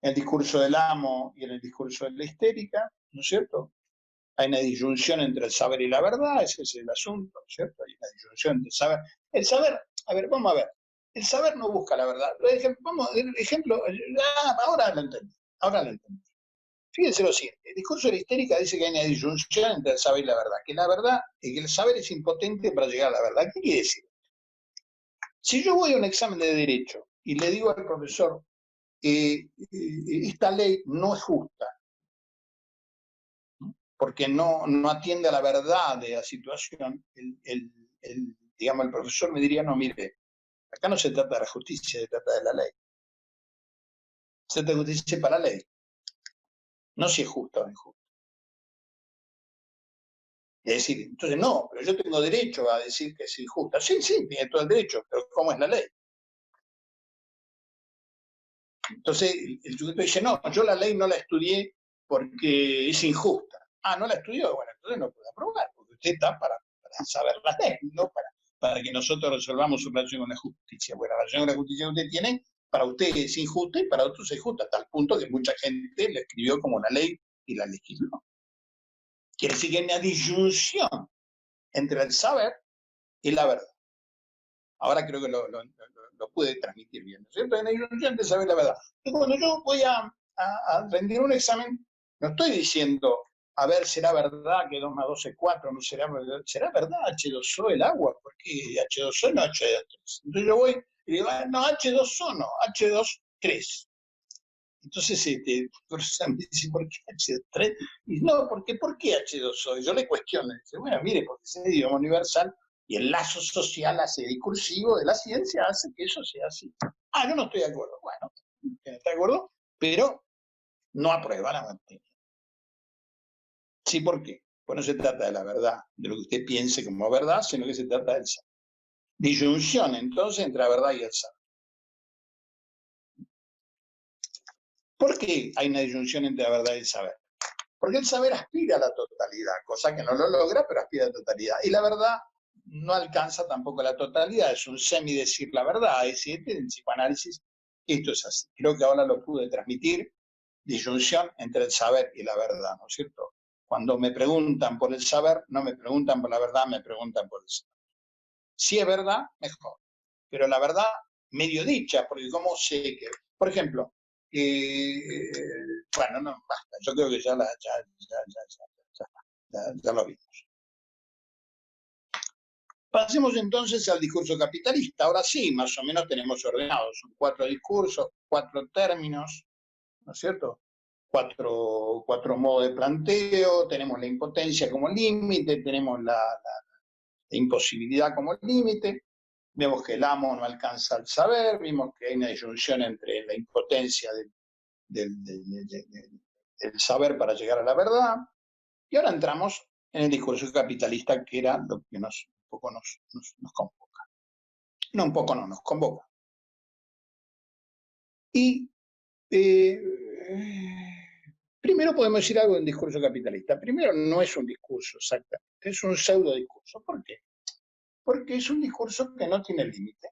en el discurso del amo y en el discurso de la histérica, ¿no es cierto? Hay una disyunción entre el saber y la verdad, ese es el asunto, ¿no es cierto? Hay una disyunción entre el saber. El saber, a ver, vamos a ver, el saber no busca la verdad. Ahora lo entendí. Fíjense lo siguiente, el discurso de la histérica dice que hay una disyunción entre el saber y la verdad, que la verdad y que el saber es impotente para llegar a la verdad. ¿Qué quiere decir? Si yo voy a un examen de derecho y le digo al profesor, esta ley no es justa, ¿no?, porque no atiende a la verdad de la situación, digamos, el profesor me diría, no, mire, acá no se trata de la justicia, se trata de la ley. Se trata de justicia para la ley, no si es justa o injusta. Es decir, entonces no, pero yo tengo derecho a decir que es injusta. Sí, tiene todo el derecho, pero ¿cómo es la ley? Entonces el sujeto dice, no, yo la ley no la estudié porque es injusta. Ah, ¿no la estudió? Bueno, entonces no puede aprobar, porque usted está para saber la ley, no para que nosotros resolvamos su relación con la justicia. Bueno, la relación con la justicia que usted tiene, para usted es injusta y para otros es justa, a tal punto que mucha gente la escribió como una ley y la legisló. Quiere decir que hay una disyunción entre el saber y la verdad. Ahora creo que lo pude transmitir bien, ¿no es cierto? Hay una disyunción entre saber la verdad. Y cuando yo voy a rendir un examen, no estoy diciendo, a ver, ¿será verdad que 2 más 2 es 4? ¿No será verdad? ¿Será verdad H2O el agua? ¿Por qué H2O no H2O3? Entonces yo voy y digo, no, H2O no, H2O3. Entonces el profesor me dice, ¿por qué H2O3? Y no, ¿por qué H2O? Y yo le cuestiono, dice, bueno, mire, porque es el idioma universal y el lazo social hace discursivo de la ciencia hace que eso sea así. Ah, yo no estoy de acuerdo. Bueno, no está de acuerdo, pero no aprueba la materia. Sí, ¿por qué? Pues no se trata de la verdad, de lo que usted piense como verdad, sino que se trata del saber. Disyunción, entonces, entre la verdad y el saber. ¿Por qué hay una disyunción entre la verdad y el saber? Porque el saber aspira a la totalidad, cosa que no lo logra, pero aspira a la totalidad. Y la verdad no alcanza tampoco la totalidad, es un semi-decir la verdad, es decir, en psicoanálisis esto es así. Creo que ahora lo pude transmitir, disyunción entre el saber y la verdad, ¿no es cierto? Cuando me preguntan por el saber, no me preguntan por la verdad, me preguntan por el saber. Si es verdad, mejor. Pero la verdad medio dicha, porque ¿cómo sé que? Por ejemplo, bueno, no, basta, yo creo que ya lo vimos. Pasemos entonces al discurso capitalista. Ahora sí, más o menos tenemos ordenados. Son 4 discursos, 4 términos, ¿no es cierto? Cuatro modos de planteo, tenemos la impotencia como límite, tenemos la imposibilidad como límite, vemos que el amo no alcanza el saber, vimos que hay una disyunción entre la impotencia del saber para llegar a la verdad, y ahora entramos en el discurso capitalista, que era lo que un poco nos convoca. No, un poco no, nos convoca. Y primero podemos decir algo del discurso capitalista. Primero, no es un discurso exactamente, es un pseudo discurso. ¿Por qué? Porque es un discurso que no tiene límite.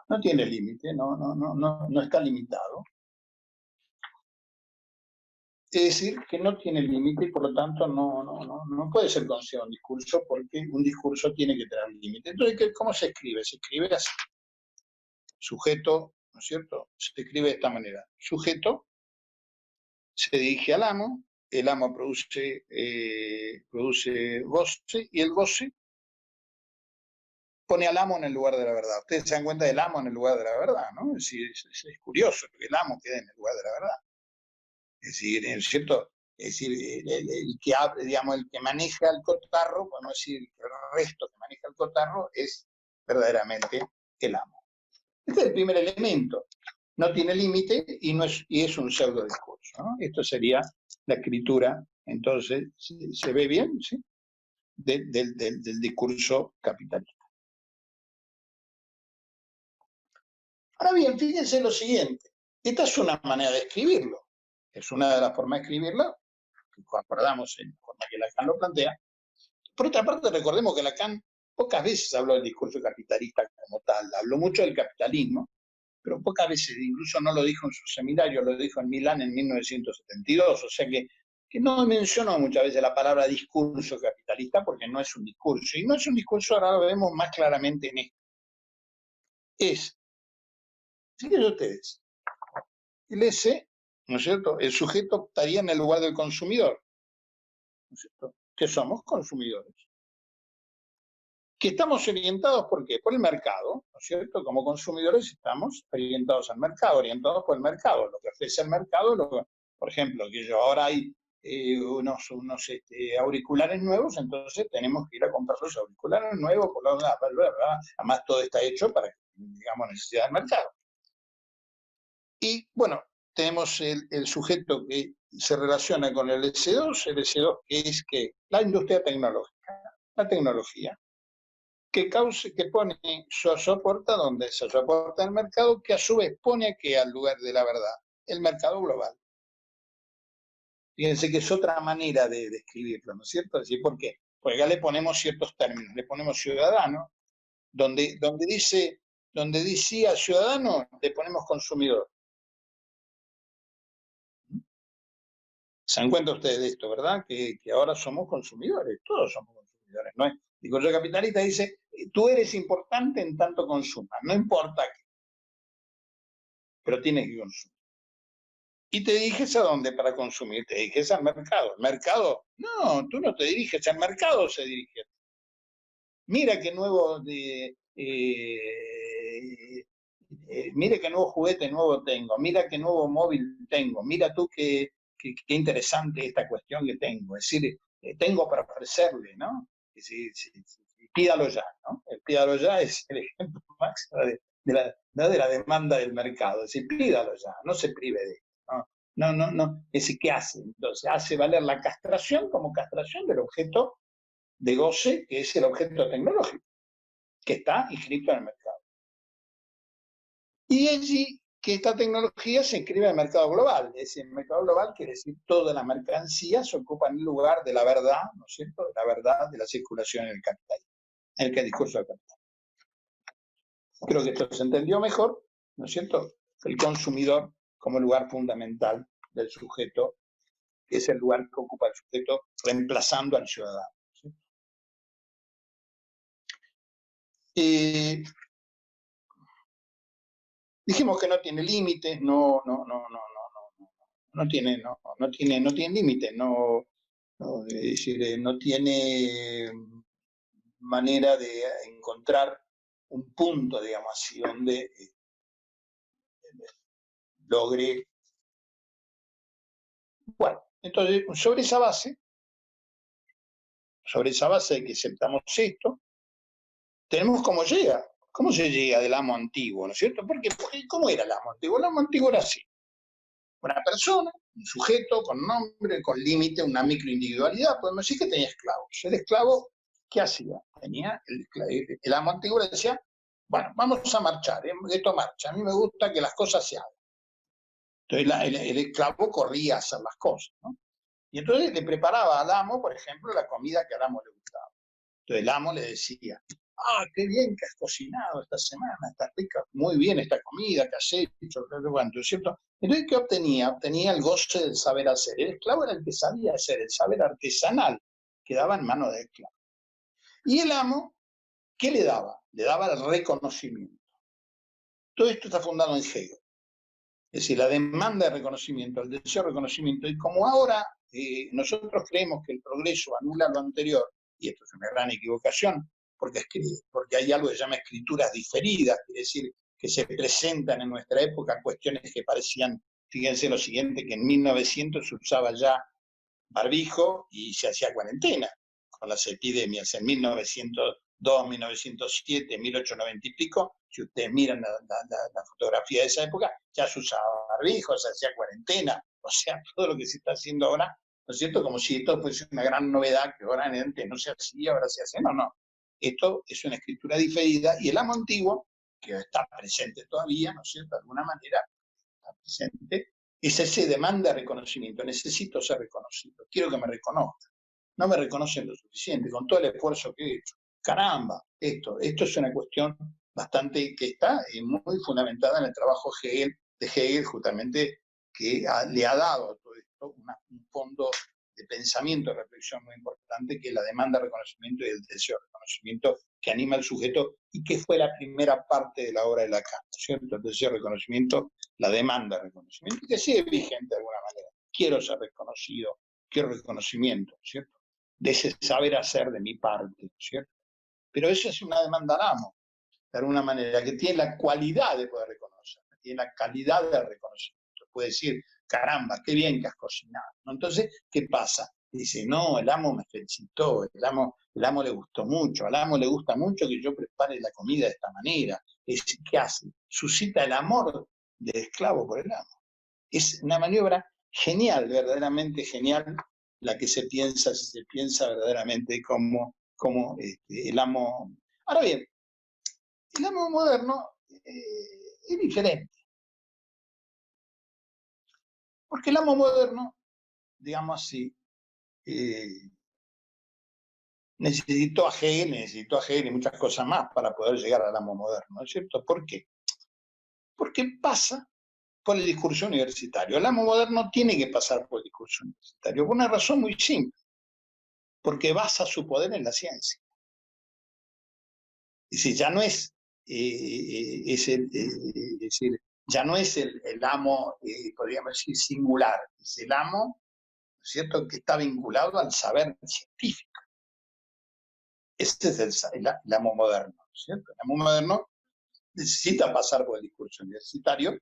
No tiene límite, no está limitado. Es decir, que no tiene límite y por lo tanto no puede ser considerado un discurso, porque un discurso tiene que tener un límite. Entonces, ¿cómo se escribe? Se escribe así. Sujeto, ¿no es cierto? Se escribe de esta manera. Sujeto se dirige al amo, el amo produce goce, y el goce pone al amo en el lugar de la verdad. Ustedes se dan cuenta del amo en el lugar de la verdad, ¿no? Es decir, es curioso que el amo quede en el lugar de la verdad. Es decir, ¿es cierto? Es decir, el que abre, digamos, el que maneja el cotarro, por no decir el resto que maneja el cotarro, es verdaderamente el amo. Este es el primer elemento. No tiene límite y es un pseudo discurso, ¿no? Esto sería la escritura, entonces, ¿se ve bien? ¿Sí? Del discurso capitalista. Ahora bien, fíjense lo siguiente. Esta es una manera de escribirlo. Es una de las formas de escribirlo, que acordamos en la forma que Lacan lo plantea. Por otra parte, recordemos que Lacan pocas veces habló del discurso capitalista como tal. Habló mucho del capitalismo, pero pocas veces, incluso no lo dijo en su seminario, lo dijo en Milán en 1972, o sea que no mencionó muchas veces la palabra discurso capitalista porque no es un discurso. Y no es un discurso, ahora lo vemos más claramente en esto. Fíjense ustedes, el S, ¿no es cierto? El sujeto estaría en el lugar del consumidor, ¿no es cierto? Que somos consumidores. Que estamos orientados, ¿por qué? Por el mercado, ¿no es cierto? Como consumidores estamos orientados al mercado, orientados por el mercado, lo que ofrece el mercado, por ejemplo, que ahora hay unos auriculares nuevos, entonces tenemos que ir a comprar los auriculares nuevos, además todo está hecho para, digamos, necesidad del mercado. Y bueno, tenemos el sujeto que se relaciona con el S2 que es que la industria tecnológica, la tecnología, que pone su soporta donde se soporta el mercado, que a su vez pone aquí al lugar de la verdad, el mercado global. Fíjense que es otra manera de describirlo, ¿no es cierto? Es decir, ¿por qué? Porque acá le ponemos ciertos términos, le ponemos ciudadano, donde decía ciudadano, le ponemos consumidor. Se dan cuenta ustedes de esto, ¿verdad? Que ahora somos consumidores, todos somos consumidores, ¿no es? El discurso capitalista dice, tú eres importante en tanto consumas, no importa qué, pero tienes que consumir. ¿Y te diriges a dónde para consumir? Te diriges al mercado. ¿El mercado? No, tú no te diriges, al mercado se dirige. Mira qué nuevo mira qué nuevo juguete nuevo tengo, mira qué nuevo móvil tengo, mira tú qué interesante esta cuestión que tengo. Es decir, tengo para ofrecerle, ¿no? Es decir, pídalo ya, ¿no? El pídalo ya es el ejemplo máximo de la demanda del mercado. Es decir, pídalo ya, no se prive de esto, ¿no? No. Es decir, ¿qué hace? Entonces, hace valer la castración como castración del objeto de goce, que es el objeto tecnológico, que está inscrito en el mercado. Y allí que esta tecnología se inscribe en el mercado global. Es decir, el mercado global quiere decir todas las mercancías ocupan el lugar de la verdad, ¿no es cierto? De la verdad de la circulación en el capital, en el discurso del capital. Creo que esto se entendió mejor, ¿no es cierto? El consumidor como lugar fundamental del sujeto, que es el lugar que ocupa el sujeto reemplazando al ciudadano. ¿Sí? Dijimos que no tiene límites, no tiene límites, es decir, no tiene manera de encontrar un punto, digamos así, donde logre. Bueno, entonces, sobre esa base de que aceptamos esto, tenemos cómo llega. ¿Cómo se llega del amo antiguo, no es cierto? Porque ¿cómo era el amo antiguo? El amo antiguo era así. Una persona, un sujeto con nombre, con límite, una microindividualidad, podemos decir que tenía esclavos. El esclavo, ¿qué hacía? El amo antiguo le decía, bueno, vamos a marchar, esto marcha, a mí me gusta que las cosas se hagan. Entonces el esclavo corría a hacer las cosas, ¿no? Y entonces le preparaba al amo, por ejemplo, la comida que al amo le gustaba. Entonces el amo le decía, qué bien que has cocinado esta semana, está rica, muy bien esta comida que has hecho, ¿cierto? Entonces, ¿qué obtenía? Obtenía el goce del saber hacer. El esclavo era el que sabía hacer, el saber artesanal quedaba en manos del esclavo. Y el amo, ¿qué le daba? Le daba el reconocimiento. Todo esto está fundado en Hegel. Es decir, la demanda de reconocimiento, el deseo de reconocimiento. Y como ahora nosotros creemos que el progreso anula lo anterior, y esto es una gran equivocación, porque hay algo que se llama escrituras diferidas, quiere decir, que se presentan en nuestra época cuestiones que parecían, fíjense lo siguiente, que en 1900 se usaba ya barbijo y se hacía cuarentena con las epidemias. En 1902, 1907, 1890 y pico, si ustedes miran la fotografía de esa época, ya se usaba barbijo, se hacía cuarentena, o sea, todo lo que se está haciendo ahora, ¿no es cierto? Como si esto fuese una gran novedad que ahora antes no se hacía, ahora se hace. No, no. Esto es una escritura diferida y el amo antiguo, que está presente todavía, ¿no es cierto? De alguna manera está presente, es ese demanda de reconocimiento. Necesito ser reconocido, quiero que me reconozcan. No me reconocen lo suficiente, con todo el esfuerzo que he hecho. Caramba, esto es una cuestión bastante que está muy fundamentada en el trabajo de Hegel, justamente, que le ha dado a todo esto un fondo de pensamiento, de reflexión muy importante, que es la demanda de reconocimiento y el deseo de reconocimiento que anima al sujeto y que fue la primera parte de la obra de Lacan, ¿cierto? El deseo de reconocimiento, la demanda de reconocimiento, que sigue vigente de alguna manera. Quiero ser reconocido, quiero reconocimiento, ¿cierto? De ese saber hacer de mi parte, ¿cierto? Pero eso es una demanda al amo, de alguna manera, que tiene la cualidad de poder reconocer, tiene la calidad de reconocimiento. Puede decir, caramba, qué bien que has cocinado, ¿no? Entonces, ¿qué pasa? Dice, no, el amo me felicitó, el amo le gustó mucho, al amo le gusta mucho que yo prepare la comida de esta manera. ¿Qué hace? Suscita el amor del esclavo por el amo. Es una maniobra genial, verdaderamente genial, la que se piensa, si se piensa verdaderamente como el amo. Ahora bien, el amo moderno es diferente, porque el amo moderno, digamos así, necesitó a Hegel y muchas cosas más para poder llegar al amo moderno, ¿no es cierto? ¿Por qué? Porque pasa por el discurso universitario. El amo moderno tiene que pasar por el discurso universitario, por una razón muy simple, porque basa su poder en la ciencia. Es decir, ya no es, decir, ya no es el amo, podríamos decir, singular, es el amo, ¿cierto?, que está vinculado al saber científico. Este es el amo moderno, ¿cierto? El amo moderno necesita pasar por el discurso universitario,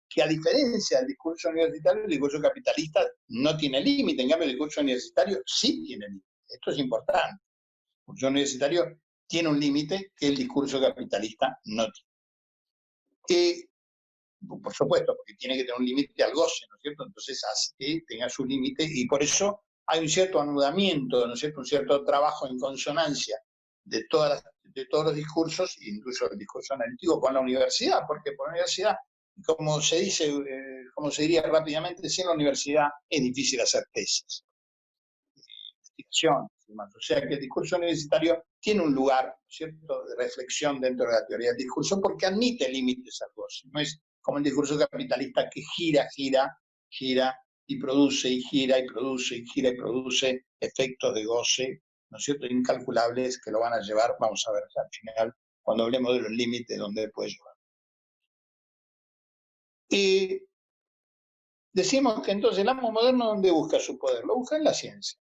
que a diferencia del discurso universitario, el discurso capitalista no tiene límite, en cambio el discurso universitario sí tiene límite. Esto es importante. El discurso universitario tiene un límite que el discurso capitalista no tiene. Por supuesto, porque tiene que tener un límite al goce, ¿no es cierto? Entonces hace que tenga su límite y por eso hay un cierto anudamiento, ¿no es cierto? Un cierto trabajo en consonancia de todos los discursos, incluso el discurso analítico con la universidad, porque por la universidad, como se dice, como se diría rápidamente, sin la universidad es difícil hacer tesis, investigación, o sea que el discurso universitario tiene un lugar, ¿cierto?, de reflexión dentro de la teoría del discurso porque admite límites al goce, no es como el discurso capitalista que gira y produce y gira y produce y gira y produce efectos de goce, ¿no es cierto?, incalculables que lo van a llevar, vamos a ver al final, cuando hablemos de los límites, donde puede llevar. Decimos que entonces el amo moderno, ¿dónde busca su poder? Lo busca en la ciencia.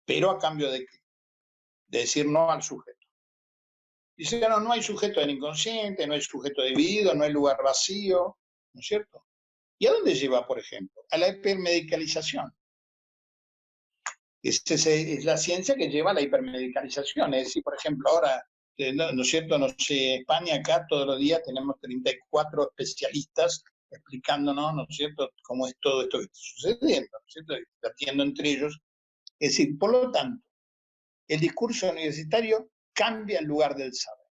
¿Pero a cambio de qué? De decir no al sujeto. Dice, no hay sujeto del inconsciente, no hay sujeto dividido, no hay lugar vacío, ¿no es cierto? ¿Y a dónde lleva, por ejemplo? A la hipermedicalización. Es la ciencia que lleva a la hipermedicalización. Es decir, por ejemplo, ahora, ¿no es cierto? No sé, España acá todos los días tenemos 34 especialistas explicándonos, ¿no es cierto?, cómo es todo esto que está sucediendo, ¿no es cierto?, debatiendo entre ellos. Es decir, por lo tanto, el discurso universitario cambia el lugar del saber.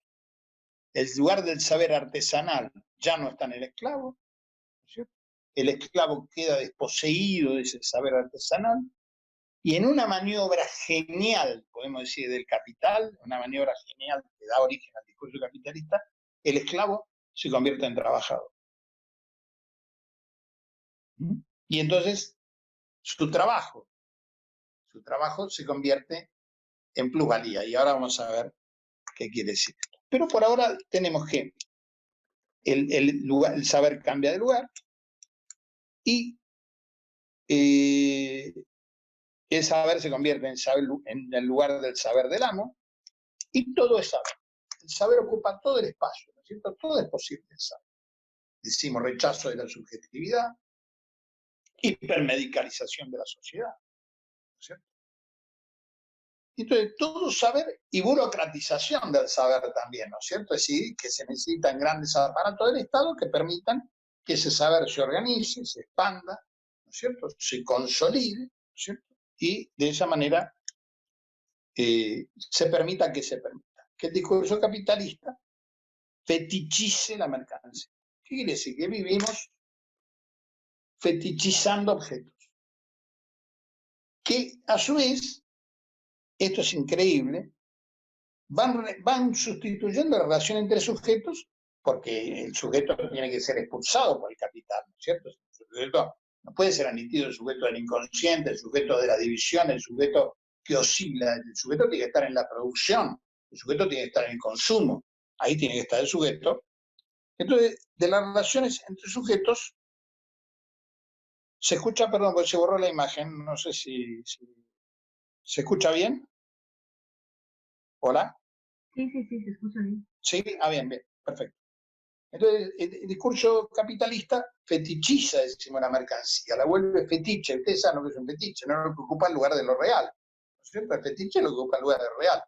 El lugar del saber artesanal ya no está en el esclavo, ¿no es cierto? El esclavo queda desposeído de ese saber artesanal, y en una maniobra genial, podemos decir, del capital, una maniobra genial que da origen al discurso capitalista, el esclavo se convierte en trabajador. Y entonces su trabajo se convierte en plusvalía. Y ahora vamos a ver qué quiere decir esto. Pero por ahora tenemos que el saber cambia de lugar y el saber se convierte en el lugar del saber del amo, y todo es saber. El saber ocupa todo el espacio, ¿no es cierto? Todo es posible el saber. Decimos rechazo de la subjetividad, hipermedicalización de la sociedad, ¿no es cierto? Entonces, todo saber y burocratización del saber también, ¿no es cierto? Es decir, que se necesitan grandes aparatos del Estado que permitan que ese saber se organice, se expanda, ¿no es cierto?, se consolide, ¿no es cierto?, y de esa manera se permita que el discurso capitalista fetichice la mercancía. ¿Qué quiere decir? Que vivimos fetichizando objetos, que a su vez, esto es increíble, van sustituyendo la relación entre sujetos, porque el sujeto tiene que ser expulsado por el capital, ¿no es cierto? El sujeto no puede ser admitido, el sujeto del inconsciente, el sujeto de la división, el sujeto que oscila, el sujeto tiene que estar en la producción, el sujeto tiene que estar en el consumo, ahí tiene que estar el sujeto. Entonces, de las relaciones entre sujetos, se escucha, perdón, porque se borró la imagen, no sé si ¿se escucha bien? ¿Hola? Sí, se escucha bien. Sí, bien, perfecto. Entonces, el discurso capitalista fetichiza, decimos, la mercancía, la vuelve fetiche. Ustedes saben lo que es un fetiche, no es lo que ocupa el lugar de lo real, ¿no es cierto? El fetiche es lo que ocupa el lugar de lo real.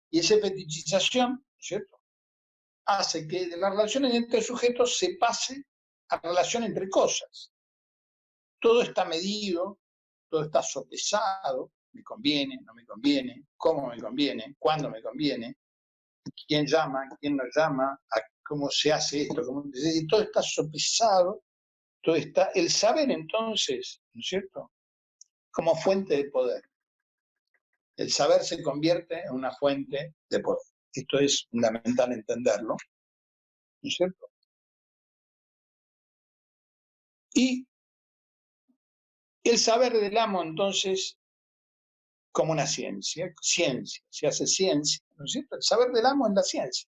Y esa fetichización, ¿no es cierto?, hace que de las relaciones entre sujetos se pase a relación entre cosas. Todo está medido, todo está sopesado, me conviene, no me conviene, cómo me conviene, cuándo me conviene, quién llama, quién no llama, cómo se hace esto, todo está sopesado, todo está, el saber entonces, ¿no es cierto?, como fuente de poder. El saber se convierte en una fuente de poder. Esto es fundamental entenderlo, ¿no es cierto? Y el saber del amo, entonces, como una ciencia, se hace ciencia, ¿no es cierto? El saber del amo es la ciencia.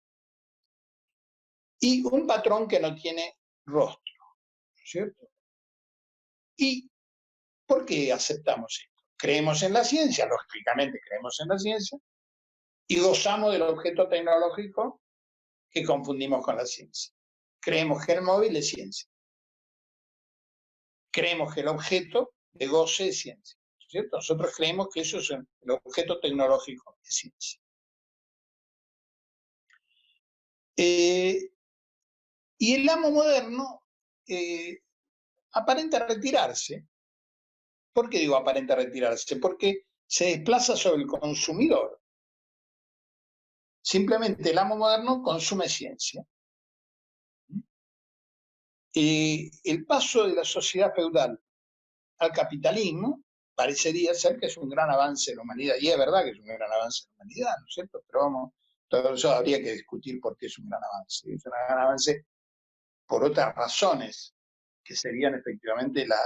Y un patrón que no tiene rostro, ¿no es cierto? ¿Y por qué aceptamos esto? Creemos en la ciencia, lógicamente creemos en la ciencia, y gozamos del objeto tecnológico que confundimos con la ciencia. Creemos que el móvil es ciencia. Creemos que el objeto de goce es ciencia, ¿cierto? Nosotros creemos que eso es el objeto tecnológico de ciencia. Y el amo moderno aparenta retirarse. ¿Por qué digo aparenta retirarse? Porque se desplaza sobre el consumidor. Simplemente el amo moderno consume ciencia. El paso de la sociedad feudal al capitalismo parecería ser que es un gran avance de la humanidad, y es verdad que es un gran avance de la humanidad, ¿no es cierto? Pero vamos, todo eso habría que discutir por qué es un gran avance. Es un gran avance por otras razones, que serían efectivamente la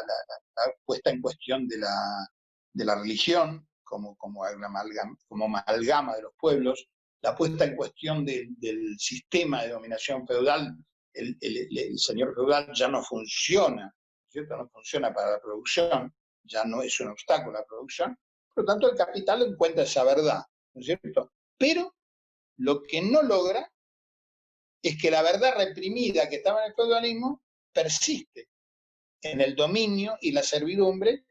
puesta en cuestión de la religión como amalgama de los pueblos, la puesta en cuestión del sistema de dominación feudal el señor feudal ya no funciona, ¿cierto? No funciona para la producción, ya no es un obstáculo a la producción, por lo tanto el capital encuentra esa verdad, ¿no es cierto? Pero lo que no logra es que la verdad reprimida que estaba en el feudalismo persiste en el dominio y la servidumbre,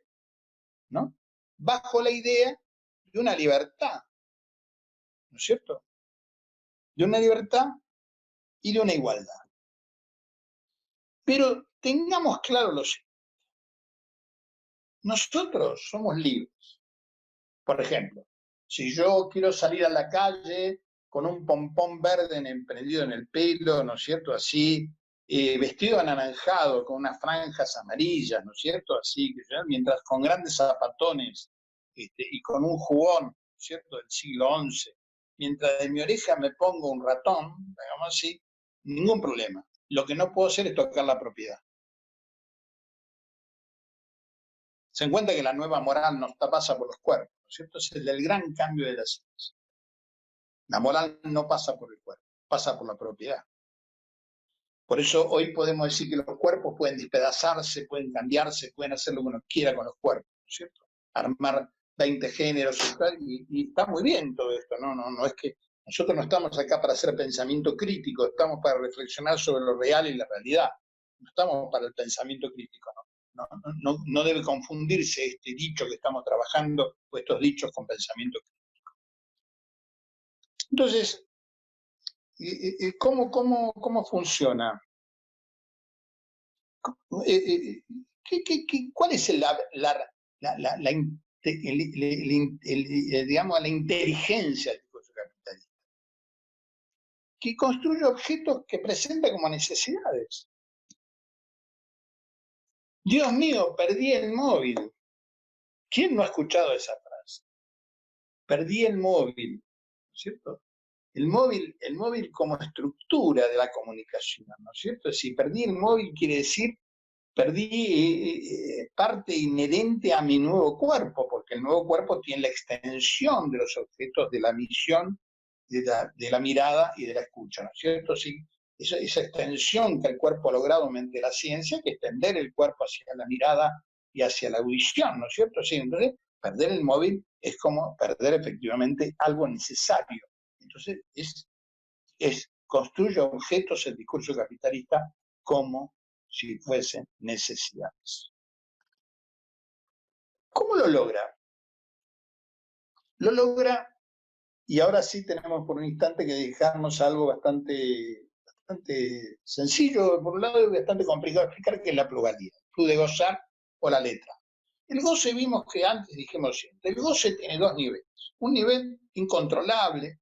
¿no? Bajo la idea de una libertad, ¿no es cierto? De una libertad y de una igualdad. Pero tengamos claro lo siguiente. Nosotros somos libres. Por ejemplo, si yo quiero salir a la calle con un pompón verde emprendido en el pelo, ¿no es cierto? Así, vestido anaranjado, con unas franjas amarillas, ¿no es cierto? Así, mientras con grandes zapatones y con un jubón, ¿no es cierto?, del siglo XI, mientras de mi oreja me pongo un ratón, digamos así, ningún problema. Lo que no puedo hacer es tocar la propiedad. Se encuentra que la nueva moral no pasa por los cuerpos, ¿no es cierto? Es el gran cambio de la ciencia. La moral no pasa por el cuerpo, pasa por la propiedad. Por eso hoy podemos decir que los cuerpos pueden despedazarse, pueden cambiarse, pueden hacer lo que uno quiera con los cuerpos, ¿no es cierto? Armar 20 géneros y está muy bien todo esto, no es que nosotros no estamos acá para hacer pensamiento crítico, estamos para reflexionar sobre lo real y la realidad. No estamos para el pensamiento crítico, no debe confundirse este dicho que estamos trabajando o estos dichos con pensamiento crítico. Entonces, ¿cómo funciona? ¿Cuál es digamos, la inteligencia del discurso capitalista? Que construye objetos que presenta como necesidades. Dios mío, perdí el móvil. ¿Quién no ha escuchado esa frase? Perdí el móvil, ¿no es cierto? El móvil como estructura de la comunicación, ¿no es cierto? Si perdí el móvil quiere decir perdí parte inherente a mi nuevo cuerpo, porque el nuevo cuerpo tiene la extensión de los objetos de la visión, de la mirada y de la escucha, ¿no es cierto? Sí, esa extensión que el cuerpo ha logrado mediante la ciencia, que extender el cuerpo hacia la mirada y hacia la audición, ¿no es cierto? Sí, entonces, perder el móvil es como perder efectivamente algo necesario. Entonces, construye objetos el discurso capitalista como si fuesen necesidades. ¿Cómo lo logra? Lo logra, y ahora sí tenemos por un instante que dejarnos algo bastante sencillo, por un lado, y bastante complicado de explicar, que es la pluralidad, el plus de gozar o la letra. El goce, vimos que antes dijimos siempre, el goce tiene dos niveles. Un nivel incontrolable,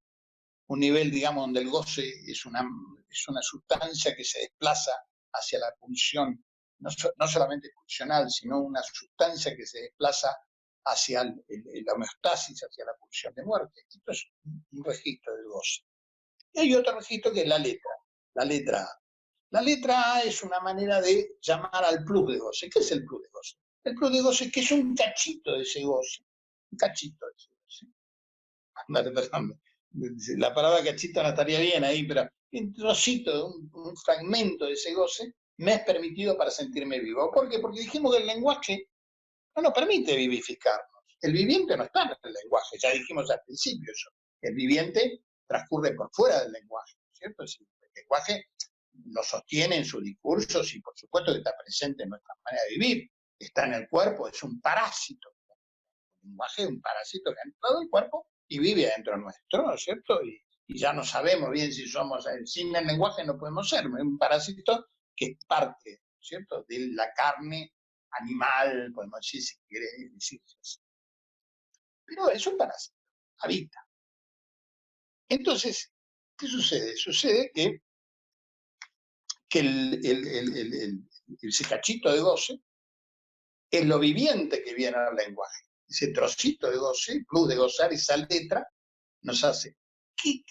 un nivel, digamos, donde el goce es una sustancia que se desplaza hacia la pulsión, no solamente pulsional, sino una sustancia que se desplaza hacia la homeostasis, hacia la pulsión de muerte. Esto es un registro del goce. Y hay otro registro que es la letra A. La letra A es una manera de llamar al plus de goce. ¿Qué es el plus de goce? El plus de goce es que es un cachito de ese goce. Un cachito de ese goce. La palabra cachito no estaría bien ahí, pero un trocito, un fragmento de ese goce me es permitido para sentirme vivo. ¿Por qué? Porque dijimos que el lenguaje no nos permite vivificarnos. El viviente no está en el lenguaje, ya dijimos al principio eso. El viviente transcurre por fuera del lenguaje, ¿cierto? Es decir, el lenguaje lo sostiene en sus discursos y por supuesto que está presente en nuestra manera de vivir. Está en el cuerpo, es un parásito. El lenguaje es un parásito que ha entrado en el cuerpo y vive adentro nuestro, ¿no es cierto? Y ya no sabemos bien si somos, sin el lenguaje no podemos ser, un parásito que es parte, ¿cierto?, de la carne animal, podemos decir, si quiere decirse así. Pero es un parásito, habita. Entonces, ¿qué sucede? Sucede que ese cachito de goce es lo viviente que viene al lenguaje. Ese trocito de goce, plus de gozar, esa letra, nos hace. ¿Qué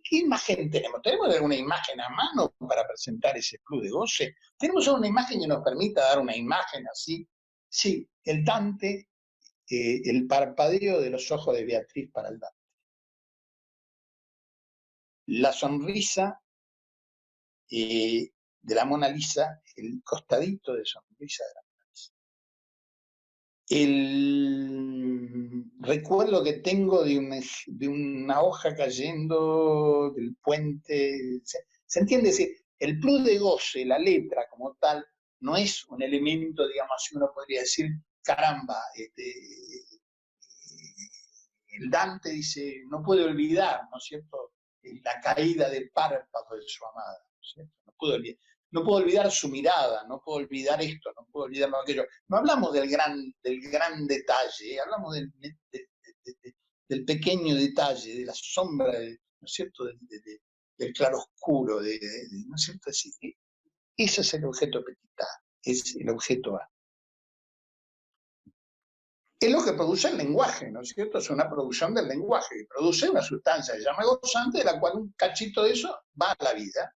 imagen tenemos? ¿Tenemos alguna imagen a mano para presentar ese plus de goce? ¿Tenemos alguna imagen que nos permita dar una imagen así? Sí, el Dante, el parpadeo de los ojos de Beatriz para el Dante. La sonrisa de la Mona Lisa, el costadito de sonrisa de la Mona Lisa. El recuerdo que tengo de una hoja cayendo del puente, ¿se entiende? Es decir, el plus de goce, la letra como tal, no es un elemento, digamos así, uno podría decir, caramba, el Dante dice, no puede olvidar, ¿no es cierto?, la caída del párpado de su amada, ¿no es cierto? No puedo olvidar su mirada, no puedo olvidar esto, no puedo olvidar aquello. No hablamos del gran detalle, hablamos del pequeño detalle, de la sombra, ¿no es cierto?, del claroscuro, ¿no es cierto? Así, ese es el objeto Petit A, es el objeto A. Es lo que produce el lenguaje, ¿no es cierto? Es una producción del lenguaje, que produce una sustancia que se llama gozante, de la cual un cachito de eso va a la vida.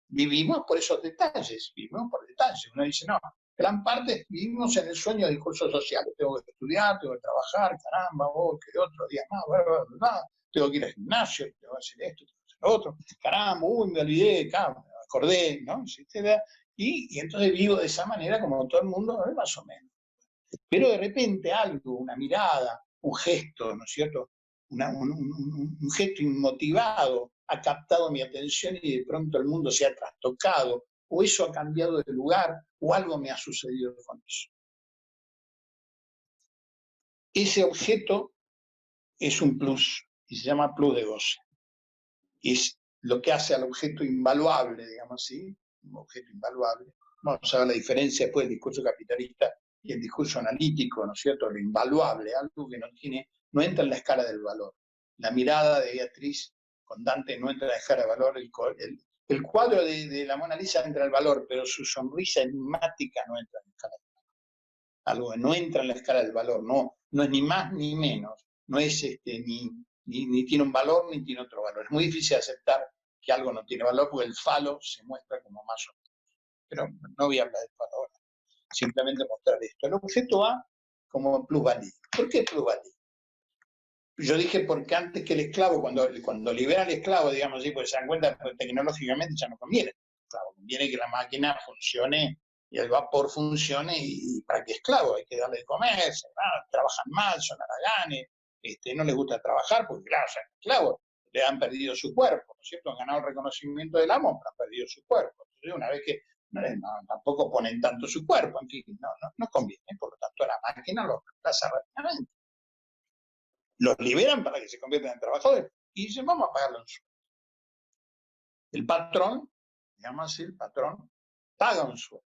Vivimos por esos detalles, vivimos por detalles. Uno dice, no, gran parte vivimos en el sueño del discurso social. Tengo que estudiar, tengo que trabajar, caramba, que otro día más, tengo que ir al gimnasio, tengo que hacer esto, tengo que hacer lo otro, caramba, me olvidé, caramba, me acordé, ¿no? Y entonces vivo de esa manera como todo el mundo, más o menos. Pero de repente algo, una mirada, un gesto, ¿no es cierto? Un gesto inmotivado ha captado mi atención y de pronto el mundo se ha trastocado, o eso ha cambiado de lugar, o algo me ha sucedido con eso. Ese objeto es un plus, y se llama plus de goce. Es lo que hace al objeto invaluable, digamos así, un objeto invaluable. Vamos a ver la diferencia después del discurso capitalista y el discurso analítico, ¿no es cierto? Lo invaluable, algo que no entra en la escala del valor. La mirada de Beatriz con Dante no entra en la escala del valor, el cuadro de la Mona Lisa entra en el valor, pero su sonrisa enigmática no entra en la escala del valor. Algo que no entra en la escala del valor, no es ni más ni menos, no es ni tiene un valor ni tiene otro valor. Es muy difícil aceptar que algo no tiene valor porque el falo se muestra como más o menos. Pero no voy a hablar del falo ahora, simplemente mostrar esto. El objeto A como plusvalía. ¿Por qué plusvalía? Yo dije porque antes que el esclavo, cuando libera al esclavo, digamos así, pues se dan cuenta que tecnológicamente ya no conviene. Claro, conviene que la máquina funcione y el vapor funcione, y para que esclavo hay que darle de comer, trabajan mal, son haraganes, no les gusta trabajar, porque claro, son esclavos, le han perdido su cuerpo, ¿no es cierto? Han ganado el reconocimiento del amo, pero han perdido su cuerpo. Entonces, una vez que tampoco ponen tanto su cuerpo, en fin, no conviene, por lo tanto la máquina los reemplaza rápidamente. Los liberan para que se conviertan en trabajadores y dicen, vamos a pagarlo en sueldo. El patrón, digamos así, el patrón paga un sueldo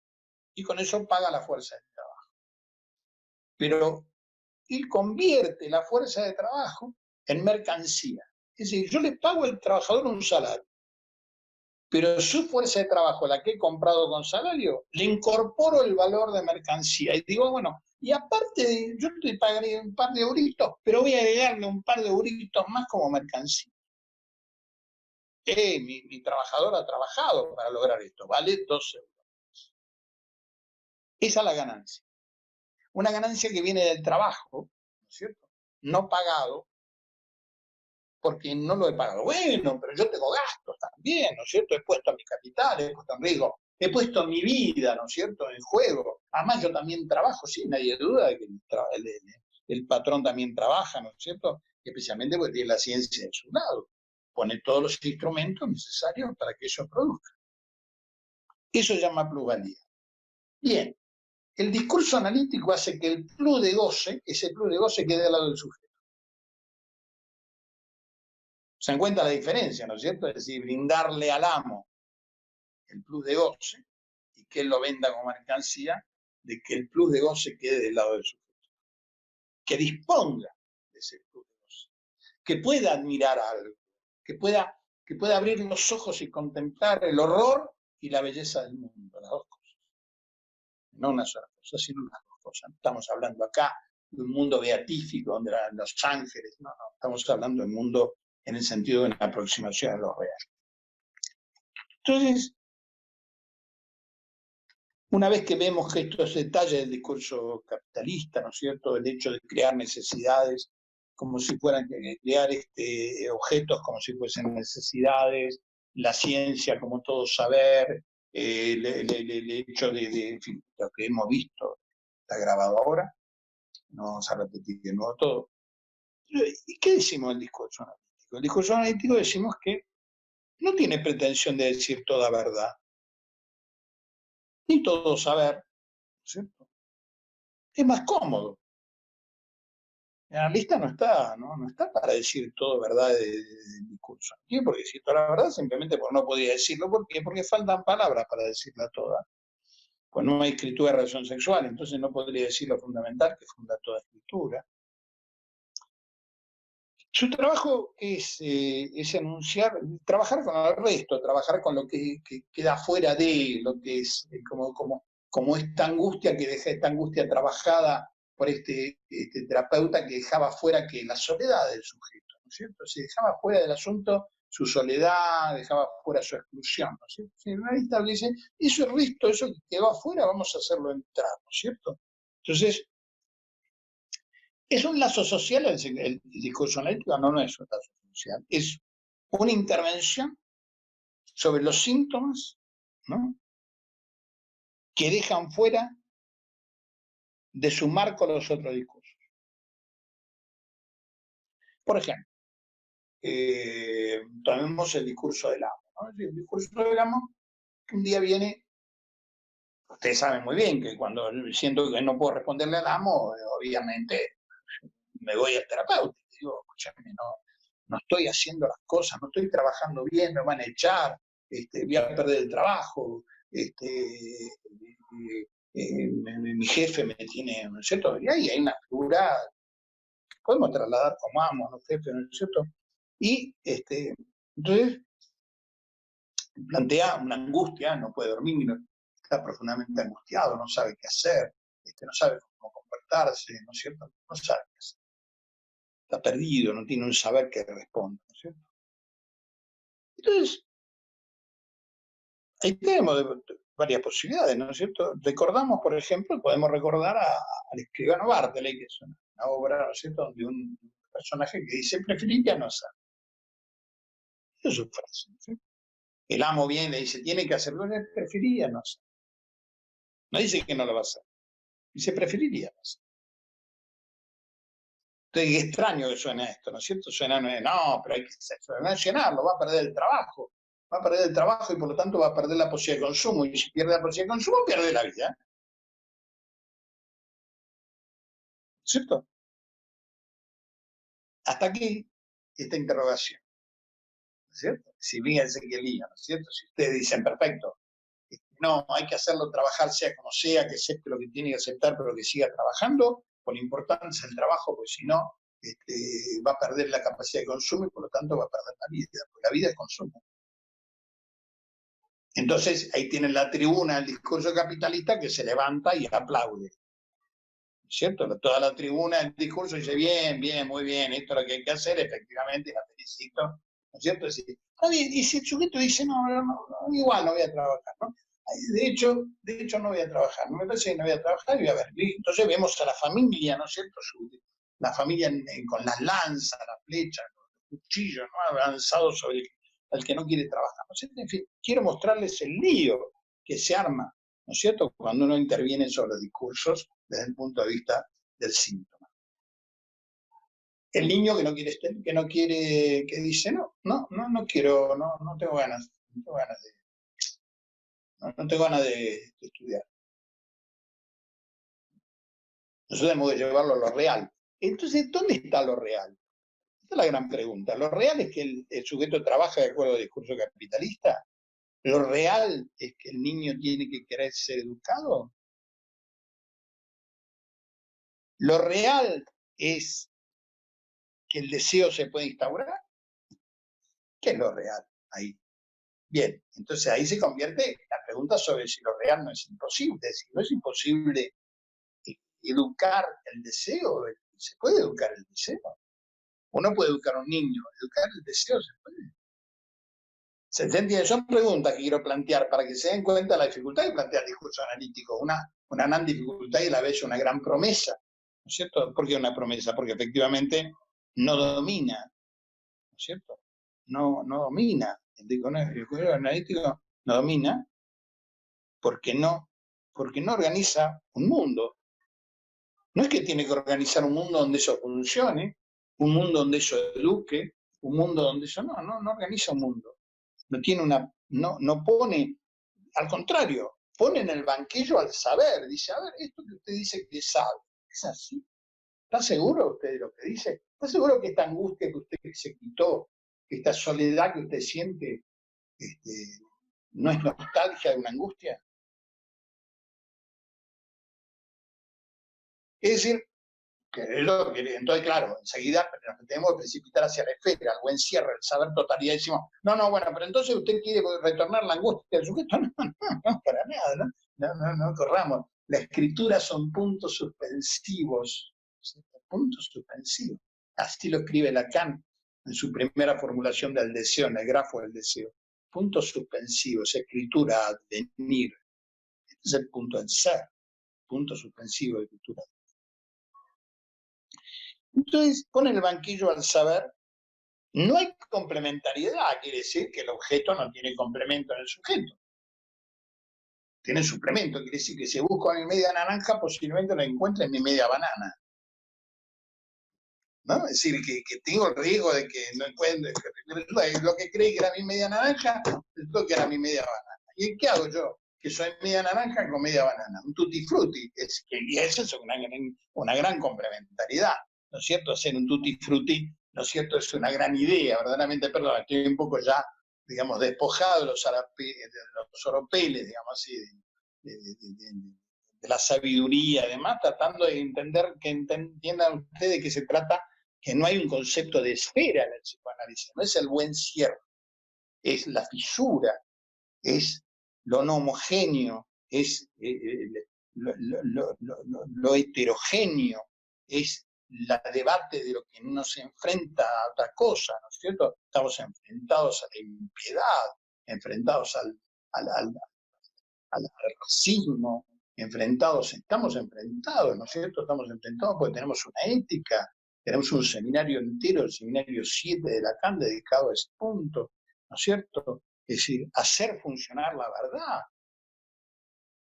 y con eso paga la fuerza de trabajo. Pero él convierte la fuerza de trabajo en mercancía. Es decir, yo le pago al trabajador un salario, pero su fuerza de trabajo, la que he comprado con salario, le incorporo el valor de mercancía. Y digo, bueno, y aparte, yo te pagaré un par de euritos, pero voy a agregarle un par de euritos más como mercancía. Mi trabajador ha trabajado para lograr esto, vale 2 euros. Esa es la ganancia. Una ganancia que viene del trabajo, ¿no es cierto? No pagado, porque no lo he pagado. Bueno, pero yo tengo gastos también, ¿no es cierto? He puesto mi capital, he puesto en riesgo, he puesto mi vida, ¿no es cierto?, en juego. Además, yo también trabajo, sí, nadie duda de que el patrón también trabaja, ¿no es cierto? Especialmente porque tiene la ciencia de su lado. Pone todos los instrumentos necesarios para que eso produzca. Eso se llama plusvalía. Bien, el discurso analítico hace que el plus de goce, ese plus de goce, quede al lado del sujeto. Se encuentra la diferencia, ¿no es cierto? Es decir, brindarle al amo el plus de goce y que él lo venda como mercancía, de que el plus de goce quede del lado del sujeto. Que disponga de ese plus de goce. Que pueda admirar algo. Que pueda abrir los ojos y contemplar el horror y la belleza del mundo, las dos cosas. No una sola cosa, sino las dos cosas. Estamos hablando acá de un mundo beatífico, donde los ángeles, no, estamos hablando del mundo en el sentido de una aproximación a lo real. Entonces, una vez que vemos que estos detalles del discurso capitalista, ¿no es cierto?, el hecho de crear necesidades como si fueran crear objetos como si fuesen necesidades, la ciencia como todo saber, el hecho en fin, lo que hemos visto está grabado ahora, no vamos a repetir de nuevo todo. ¿Y qué decimos del discurso analítico? El discurso analítico decimos que no tiene pretensión de decir toda verdad, ni todo saber, ¿cierto? Es más cómodo. El analista no está para decir todo verdad del discurso. ¿Por qué? Porque si toda la verdad simplemente porque no podía decirlo. ¿Por qué? Porque faltan palabras para decirla toda. Pues no hay escritura de relación sexual, entonces no podría decir lo fundamental que funda toda escritura. Su trabajo es anunciar, trabajar con el resto, trabajar con lo que queda fuera de lo que es como esta angustia que deja esta angustia trabajada por este terapeuta que dejaba fuera que la soledad del sujeto, ¿no es cierto? Se dejaba fuera del asunto su soledad, dejaba fuera su exclusión, ¿no es cierto? Si el analista dice, eso el resto, eso que quedó afuera, vamos a hacerlo entrar, ¿no es cierto? Entonces, ¿es un lazo social el discurso analítico? No, no es un lazo social. Es una intervención sobre los síntomas, ¿no?, que dejan fuera de su marco los otros discursos. Por ejemplo, tomemos el discurso del amo, ¿no? El discurso del amo, un día viene, ustedes saben muy bien que cuando siento que no puedo responderle al amo, obviamente me voy al terapeuta. Digo, escúchame, no estoy haciendo las cosas, no estoy trabajando bien, me van a echar, voy a perder el trabajo, mi jefe me tiene, ¿no es cierto? Y ahí hay una figura que podemos trasladar como amos, ¿no, jefe, ¿no es cierto? Y entonces plantea una angustia, no puede dormir, está profundamente angustiado, no sabe qué hacer, no sabe cómo comportarse, ¿no es cierto? No sabe qué hacer. Está perdido, no tiene un saber que responda, ¿no es cierto? Entonces, ahí tenemos varias posibilidades, ¿no es cierto? Recordamos, por ejemplo, podemos recordar al escribano Bartley, que es una obra, ¿no es cierto?, donde un personaje que dice, preferiría no hacer. Eso es su frase, ¿no es cierto? El amo viene y le dice, tiene que hacerlo, preferiría no hacer. No dice que no lo va a hacer, dice, preferiría no hacer. Entonces, qué extraño que suena esto, ¿no es cierto? Suena, no, pero hay que mencionarlo, va a perder el trabajo. Va a perder el trabajo y por lo tanto va a perder la posibilidad de consumo. Y si pierde la posibilidad de consumo, pierde la vida. ¿Cierto? Hasta aquí esta interrogación. ¿No es cierto? Si fíjense qué lío, ¿no es cierto? Si ustedes dicen, perfecto, no, hay que hacerlo trabajar sea como sea, que acepte lo que tiene que aceptar, pero que siga trabajando, con importancia el trabajo, porque si no, va a perder la capacidad de consumo y por lo tanto va a perder la vida, porque la vida es consumo. Entonces ahí tienen la tribuna del discurso capitalista que se levanta y aplaude. ¿Cierto? Toda la tribuna del discurso dice, bien, bien, muy bien, esto es lo que hay que hacer, efectivamente, la felicito, ¿no es cierto? Y si el sujeto dice, no, igual no voy a trabajar, ¿no? De hecho no voy a trabajar, no me parece que no voy a trabajar y voy a ver. Entonces vemos a la familia, ¿no es cierto? La familia con las lanzas, las flechas, los cuchillos, ¿no?, avanzados sobre el que no quiere trabajar, ¿no es cierto? En fin, quiero mostrarles el lío que se arma, ¿no es cierto?, cuando uno interviene sobre los discursos desde el punto de vista del síntoma. El niño que no quiere, que dice, no quiero, no tengo ganas, no tengo ganas de estudiar. Nosotros tenemos que llevarlo a lo real. Entonces, ¿dónde está lo real? Esta es la gran pregunta. ¿Lo real es que el sujeto trabaja de acuerdo al discurso capitalista? ¿Lo real es que el niño tiene que querer ser educado? ¿Lo real es que el deseo se puede instaurar? ¿Qué es lo real ahí? Bien, entonces ahí se convierte la pregunta sobre si lo real no es imposible. Si no es imposible educar el deseo, ¿se puede educar el deseo? Uno puede educar a un niño, educar el deseo se puede. ¿Se entiende? Son preguntas que quiero plantear para que se den cuenta de la dificultad de plantear discurso analítico. Una gran dificultad y a la vez una gran promesa, ¿no es cierto? ¿Por qué una promesa? Porque efectivamente no domina, ¿no es cierto? No domina. El discurso analítico no domina, porque no organiza un mundo. No es que tiene que organizar un mundo donde eso funcione, un mundo donde eso eduque, un mundo donde eso no organiza un mundo. No tiene no pone, al contrario, pone en el banquillo al saber, dice, a ver, esto que usted dice que sabe, ¿es así? ¿Está seguro usted de lo que dice? ¿Está seguro que esta angustia que usted se quitó, que esta soledad que usted siente, no es nostalgia de una angustia? Es decir, entonces, claro, enseguida nos tenemos que precipitar hacia la esfera, al buen cierre, el saber totalidad, y decimos, bueno, pero entonces usted quiere retornar la angustia del sujeto. No, para nada, no corramos. La escritura son puntos suspensivos, puntos suspensivos. Así lo escribe Lacan en su primera formulación del deseo, en el grafo del deseo. Puntos suspensivos, escritura, advenir. Este es el punto del ser, punto suspensivo de escritura. Entonces, pone el banquillo al saber, no hay complementariedad, quiere decir que el objeto no tiene complemento en el sujeto. Tiene suplemento, quiere decir que si busco mi media naranja, posiblemente lo encuentre en mi media banana. ¿No? Es decir, que tengo el riesgo de que no encuentre, lo que creí que era mi media naranja, resultó que era mi media banana. ¿Y qué hago yo? Que soy media naranja con media banana, un tutti frutti, y eso es una gran complementariedad. ¿No es cierto? Hacer un tutti frutti, ¿no es cierto? Es una gran idea, verdaderamente, perdón, estoy un poco ya, digamos, despojado de los oropeles, digamos así, de la sabiduría, además, tratando de entender, que entiendan ustedes que se trata, que no hay un concepto de esfera en el psicoanálisis, no es el buen cierre, es la fisura, es lo no homogéneo, es lo heterogéneo, es la debate de lo que no se enfrenta a otra cosa, ¿no es cierto? Estamos enfrentados a la impiedad, enfrentados al racismo, estamos enfrentados, ¿no es cierto? Estamos enfrentados porque tenemos una ética, tenemos un seminario entero, el seminario 7 de Lacan, dedicado a ese punto, ¿no es cierto? Es decir, hacer funcionar la verdad.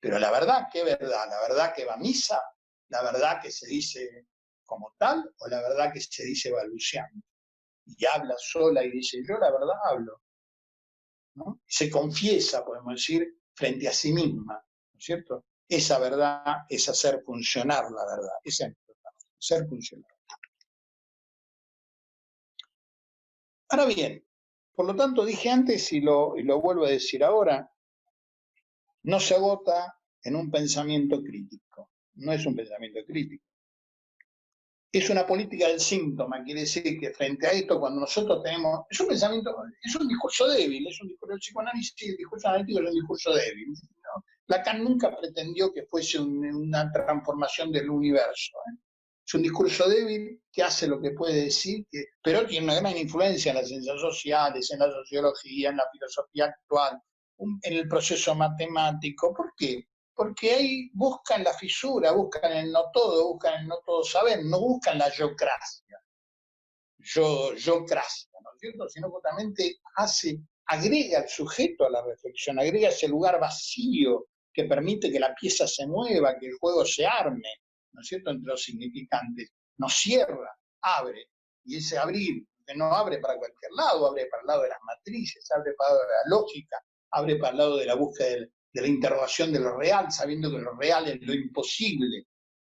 Pero la verdad, ¿qué verdad? ¿La verdad que va a misa? ¿La verdad que se dice como tal? ¿O la verdad que se dice balbuceando? Y habla sola y dice, yo la verdad hablo, ¿no? Se confiesa, podemos decir, frente a sí misma, ¿no es cierto? Esa verdad es hacer funcionar la verdad, esa es hacer funcionar. Ahora bien, por lo tanto dije antes y lo vuelvo a decir ahora, no se agota en un pensamiento crítico, no es un pensamiento crítico. Es una política del síntoma, quiere decir que frente a esto, cuando nosotros tenemos, es un pensamiento, es un discurso débil, es un discurso del psicoanálisis, el discurso analítico es un discurso débil, ¿no? Lacan nunca pretendió que fuese una transformación del universo, ¿eh? Es un discurso débil que hace lo que puede decir, pero tiene una gran influencia en las ciencias sociales, en la sociología, en la filosofía actual, en el proceso matemático. ¿Por qué? Porque ahí buscan la fisura, buscan el no todo saber, no buscan la yocracia, yocracia, ¿no es cierto? Sino justamente agrega al sujeto a la reflexión, agrega ese lugar vacío que permite que la pieza se mueva, que el juego se arme, ¿no es cierto?, entre los significantes. Nos cierra, abre, y ese abrir, que no abre para cualquier lado, abre para el lado de las matrices, abre para el lado de la lógica, abre para el lado de la búsqueda de la interrogación de lo real, sabiendo que lo real es lo imposible,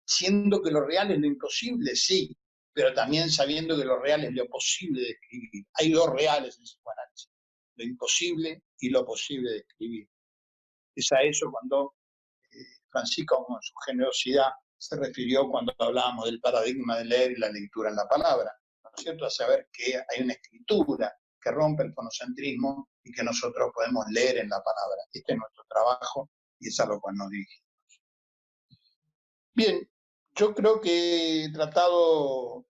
siendo que lo real es lo imposible, sí, pero también sabiendo que lo real es lo posible de escribir. Hay dos reales en psicoanálisis, lo imposible y lo posible de escribir. Es a eso cuando Francisco, con su generosidad, se refirió cuando hablábamos del paradigma de leer y la lectura en la palabra, ¿no es cierto? A saber que hay una escritura que rompe el fonocentrismo y que nosotros podemos leer en la palabra. Este es nuestro trabajo y es a lo cual nos dirigimos. Bien, yo creo que he tratado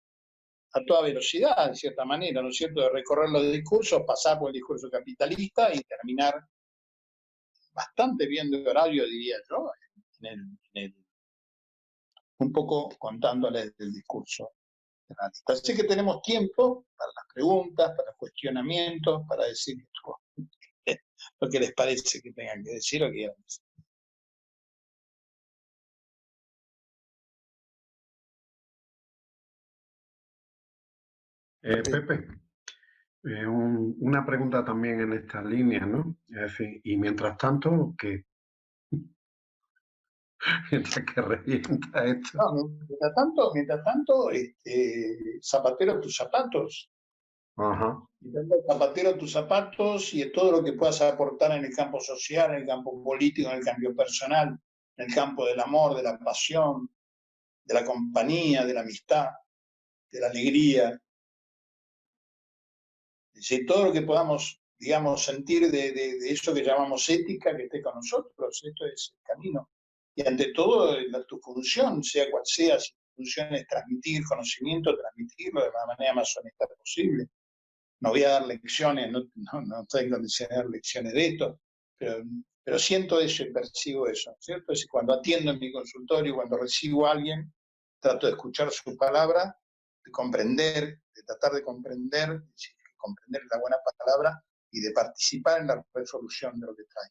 a toda velocidad, de cierta manera, ¿no es cierto?, de recorrer los discursos, pasar por el discurso capitalista y terminar bastante bien de horario, diría yo, un poco contándoles del discurso analista. Así que tenemos tiempo para las preguntas, para los cuestionamientos, para decir lo que les parece que tengan que decir o que quieran decir. Pepe, una pregunta también en esta línea, ¿no? Es decir, y mientras tanto, ¿qué? Mientras que revienta esto. No, mientras tanto, zapatero tus zapatos. Ajá. Zapatero tus zapatos y todo lo que puedas aportar en el campo social, en el campo político, en el campo personal, en el campo del amor, de la pasión, de la compañía, de la amistad, de la alegría. Es todo lo que podamos, digamos, sentir de eso que llamamos ética, que esté con nosotros. Esto es el camino. Y ante todo, tu función, sea cual sea, si tu función es transmitir conocimiento, transmitirlo de la manera más honesta posible. No voy a dar lecciones, no estoy en condiciones de dar lecciones de esto, pero siento eso y percibo eso, ¿cierto? Es cuando atiendo en mi consultorio, cuando recibo a alguien, trato de escuchar su palabra, de comprender, de tratar de comprender, comprender la buena palabra y de participar en la resolución de lo que trae.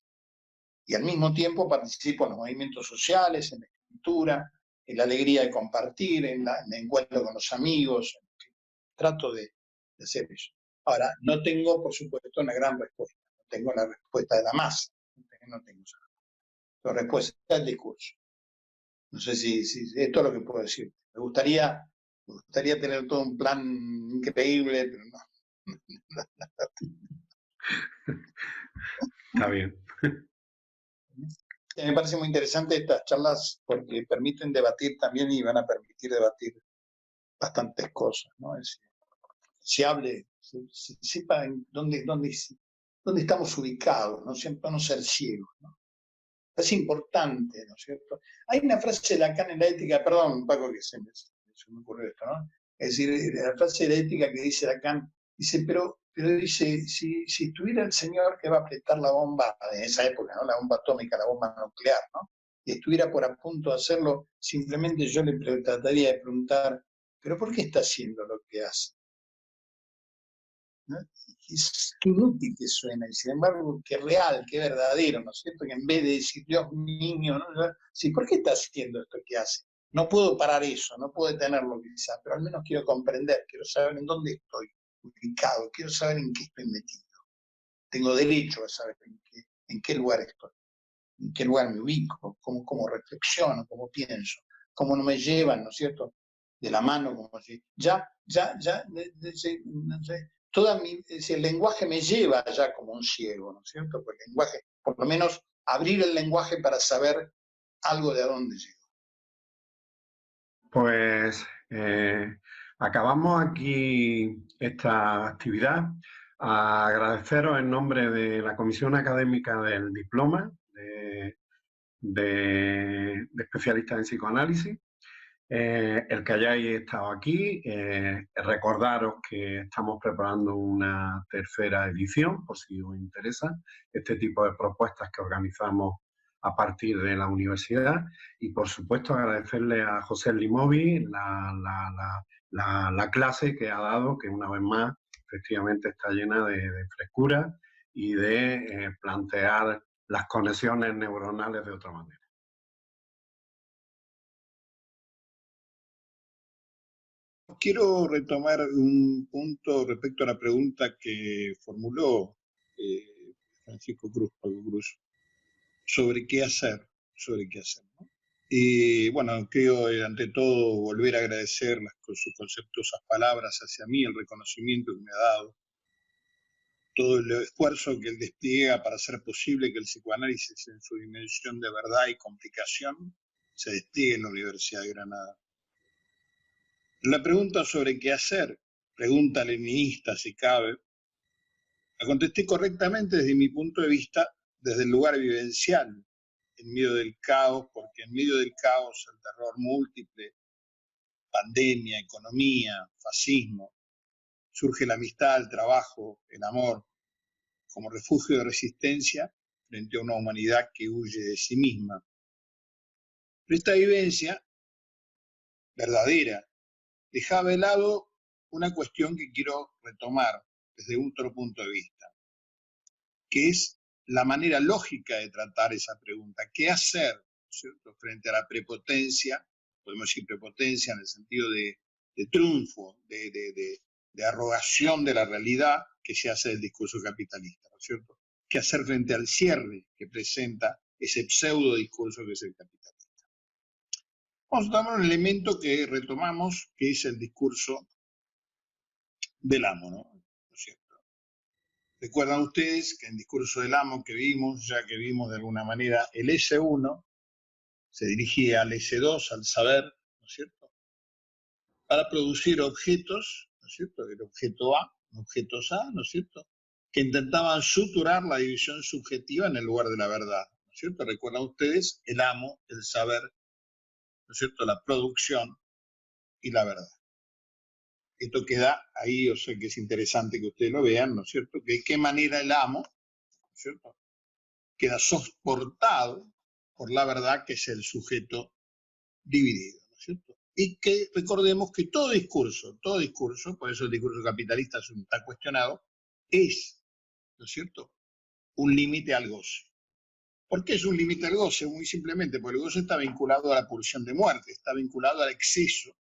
Y al mismo tiempo participo en los movimientos sociales, en la escritura, en la alegría de compartir, en el encuentro con los amigos. Trato de hacer eso. Ahora, no tengo, por supuesto, una gran respuesta. No tengo la respuesta de la masa. No tengo esa respuesta. La respuesta del discurso. No sé si esto es lo que puedo decir. Me gustaría tener todo un plan increíble, pero no. Está bien. Me parece muy interesante estas charlas porque permiten debatir también y van a permitir debatir bastantes cosas, ¿no? Es decir, se hable, se sepa dónde estamos ubicados, ¿no? Siempre no ser ciegos, ¿no? Es importante, ¿no es cierto? Hay una frase de Lacan en la ética, perdón, Paco, que se me ocurrió esto, ¿no? Es decir, la frase de la ética que dice Lacan, dice, pero dice, si estuviera el señor que va a apretar la bomba en esa época, ¿no? La bomba atómica, la bomba nuclear, ¿no? Y estuviera por a punto de hacerlo, simplemente yo le trataría de preguntar, ¿pero por qué está haciendo lo que hace? ¿No? Es que inútil que suena, y sin embargo, que real, que verdadero, ¿no es cierto? Que en vez de decir, Dios niño, ¿no? Sí, ¿por qué está haciendo esto que hace? No puedo parar eso, no puedo detenerlo quizás, pero al menos quiero comprender, quiero saber en dónde estoy ubicado, quiero saber en qué estoy metido. Tengo derecho a saber en qué lugar estoy, en qué lugar me ubico, cómo reflexiono, cómo pienso, cómo no me llevan, ¿no es cierto? De la mano, como si no sé, el lenguaje me lleva ya como un ciego, ¿no es cierto? Porque el lenguaje, por lo menos abrir el lenguaje para saber algo de a dónde llego. Pues acabamos aquí esta actividad. Agradeceros en nombre de la Comisión Académica del Diploma de especialistas en psicoanálisis, el que hayáis estado aquí. Recordaros que estamos preparando una tercera edición, por si os interesa, este tipo de propuestas que organizamos a partir de la universidad. Y por supuesto agradecerle a José Limovi la clase que ha dado, que una vez más efectivamente está llena de frescura y de plantear las conexiones neuronales de otra manera. Quiero retomar un punto respecto a la pregunta que formuló Francisco Cruz, sobre qué hacer, ¿no? Y bueno, quiero ante todo volver a agradecer sus conceptuosas palabras hacia mí, el reconocimiento que me ha dado, todo el esfuerzo que él despliega para hacer posible que el psicoanálisis en su dimensión de verdad y complicación se despliegue en la Universidad de Granada. La pregunta sobre qué hacer, pregunta leninista si cabe, la contesté correctamente desde mi punto de vista, desde el lugar vivencial, en medio del caos, porque en medio del caos, el terror múltiple, pandemia, economía, fascismo, surge la amistad, el trabajo, el amor, como refugio de resistencia frente a una humanidad que huye de sí misma. Pero esta vivencia verdadera dejaba de lado una cuestión que quiero retomar desde otro punto de vista, que es la manera lógica de tratar esa pregunta. ¿Qué hacer, ¿cierto?, frente a la prepotencia? Podemos decir prepotencia en el sentido de triunfo, de de arrogación de la realidad que se hace del discurso capitalista, ¿no es cierto? Que hacer frente al cierre que presenta ese pseudo discurso que es el capitalista. Vamos a tomar un elemento que retomamos, que es el discurso del amo, ¿no es cierto? Recuerdan ustedes que en el discurso del amo que vimos, ya que vimos de alguna manera el S1, se dirigía al S2, al saber, ¿no es cierto? Para producir objetos, ¿no es cierto? El objeto A, objetos A, ¿no es cierto? Que intentaban suturar la división subjetiva en el lugar de la verdad, ¿no es cierto? Recuerdan ustedes el amo, el saber, ¿no es cierto? La producción y la verdad. Esto queda ahí, o sea que es interesante que ustedes lo vean, ¿no es cierto? De qué manera el amo, ¿no es cierto?, queda soportado por la verdad que es el sujeto dividido, ¿no es cierto? Y que recordemos que todo discurso, por eso el discurso capitalista está cuestionado, es, ¿no es cierto?, un límite al goce. ¿Por qué es un límite al goce? Muy simplemente, porque el goce está vinculado a la pulsión de muerte, está vinculado al exceso,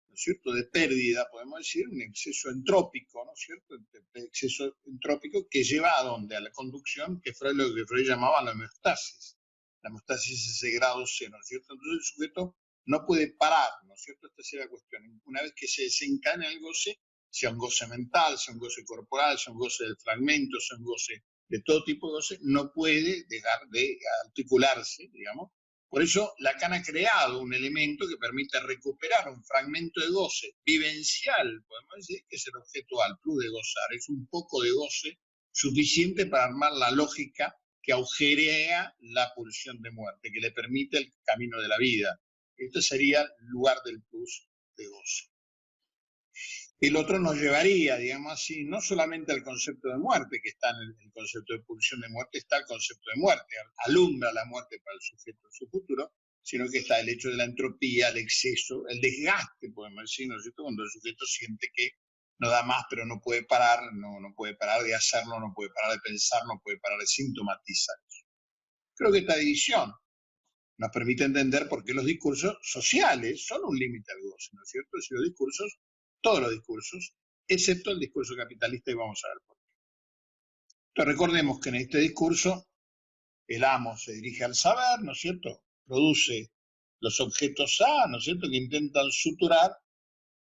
¿no es cierto?, de pérdida, podemos decir, un exceso entrópico, ¿no es cierto?, exceso entrópico que lleva a dónde, a la conducción que Freud, lo que Freud llamaba la homeostasis. La homeostasis es ese grado cero, ¿no es cierto? Entonces el sujeto no puede parar, ¿no es cierto? Esta es la cuestión. Una vez que se desencadena el goce, sea un goce mental, sea un goce corporal, sea un goce del fragmento, sea un goce de todo tipo de goce, no puede dejar de articularse, digamos. Por eso Lacan ha creado un elemento que permite recuperar un fragmento de goce vivencial, podemos decir, que es el objeto al plus de gozar. Es un poco de goce suficiente para armar la lógica que agujerea la pulsión de muerte, que le permite el camino de la vida. Este sería el lugar del plus de goce. El otro nos llevaría, digamos así, no solamente al concepto de muerte, que está en el concepto de pulsión de muerte, está el concepto de muerte, alumbra la muerte para el sujeto en su futuro, sino que está el hecho de la entropía, el exceso, el desgaste, podemos decir, ¿no es cierto?, cuando el sujeto siente que no da más, pero no puede parar, no puede parar de hacerlo, no puede parar de pensar, no puede parar de sintomatizar. Creo que esta división nos permite entender por qué los discursos sociales son un límite al goce, ¿no es cierto? Si los discursos, todos los discursos, excepto el discurso capitalista, y vamos a ver por qué. Entonces recordemos que en este discurso el amo se dirige al saber, ¿no es cierto? Produce los objetos A, ¿no es cierto?, que intentan suturar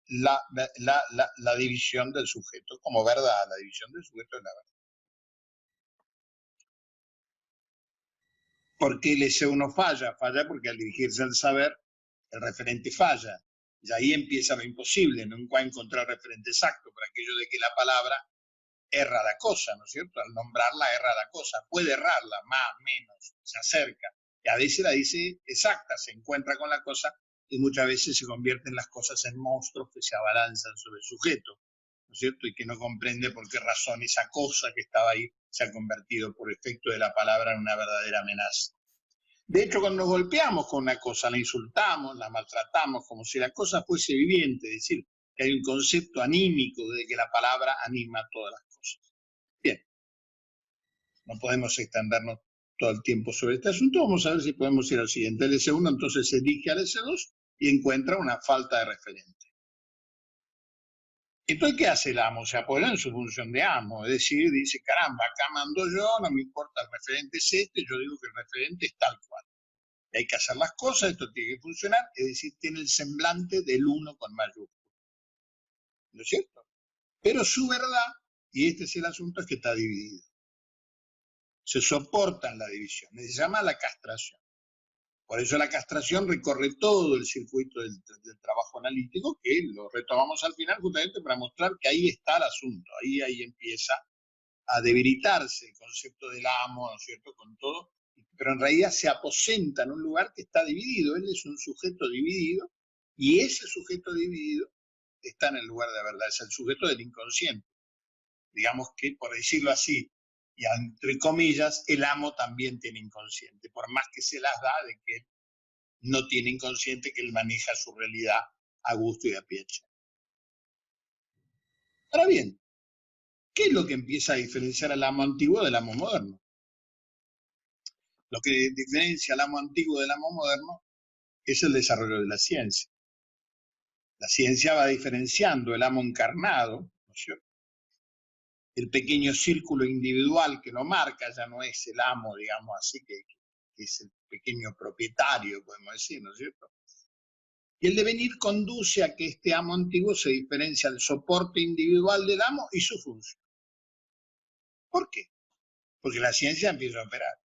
la división del sujeto como verdad, la división del sujeto es la verdad. ¿Por qué el S1 falla? Falla porque al dirigirse al saber, el referente falla. Y ahí empieza lo imposible, nunca encontrar referente exacto, por aquello de que la palabra erra la cosa, ¿no es cierto? Al nombrarla erra la cosa, puede errarla, más, menos, se acerca. Y a veces la dice exacta, se encuentra con la cosa y muchas veces se convierten las cosas en monstruos que se abalanzan sobre el sujeto, ¿no es cierto? Y que no comprende por qué razón esa cosa que estaba ahí se ha convertido por efecto de la palabra en una verdadera amenaza. De hecho, cuando nos golpeamos con una cosa, la insultamos, la maltratamos, como si la cosa fuese viviente, es decir, que hay un concepto anímico de que la palabra anima todas las cosas. Bien, no podemos extendernos todo el tiempo sobre este asunto, vamos a ver si podemos ir al siguiente. El S1 entonces se dirige al S2 y encuentra una falta de referente. Entonces, ¿qué hace el amo? Se apoya en su función de amo, es decir, dice, caramba, acá mando yo, no me importa, el referente es este, yo digo que el referente es tal cual. Hay que hacer las cosas, esto tiene que funcionar, es decir, tiene el semblante del uno con mayúscula. ¿No es cierto? Pero su verdad, y este es el asunto, es que está dividido. Se soporta en la división, se llama la castración. Por eso la castración recorre todo el circuito del trabajo analítico, que lo retomamos al final justamente para mostrar que ahí está el asunto, ahí empieza a debilitarse el concepto del amo, ¿no es cierto?, con todo, pero en realidad se aposenta en un lugar que está dividido, él es un sujeto dividido, y ese sujeto dividido está en el lugar de la verdad, es el sujeto del inconsciente. Digamos que, por decirlo así, y entre comillas, el amo también tiene inconsciente, por más que se las da de que él no tiene inconsciente, que él maneja su realidad a gusto y a piecha. Ahora bien, ¿qué es lo que empieza a diferenciar al amo antiguo del amo moderno? Lo que diferencia al amo antiguo del amo moderno es el desarrollo de la ciencia. La ciencia va diferenciando el amo encarnado, ¿no es cierto? El pequeño círculo individual que lo marca ya no es el amo, digamos así, que es el pequeño propietario, podemos decir, ¿no es cierto? Y el devenir conduce a que este amo antiguo se diferencia del soporte individual del amo y su función. ¿Por qué? Porque la ciencia empieza a operar.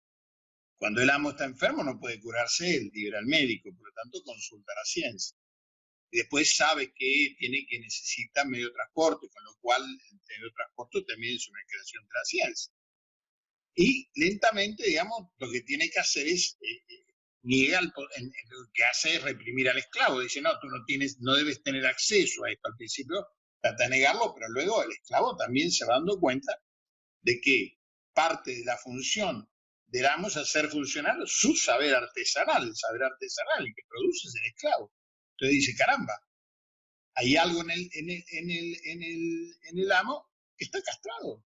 Cuando el amo está enfermo no puede curarse él, libera al médico, por lo tanto consulta a la ciencia. Y después sabe que necesita medio de transporte, con lo cual el medio de transporte también es una creación de la ciencia. Y lentamente, digamos, lo que tiene que hacer es niega lo que hace es reprimir al esclavo. Dice, no, tú no debes tener acceso a esto. Al principio trata de negarlo, pero luego el esclavo también se va dando cuenta de que parte de la función del amo es hacer funcionar su saber artesanal, el saber artesanal, el que produce es el esclavo. Entonces dice, caramba, hay algo en el amo que está castrado,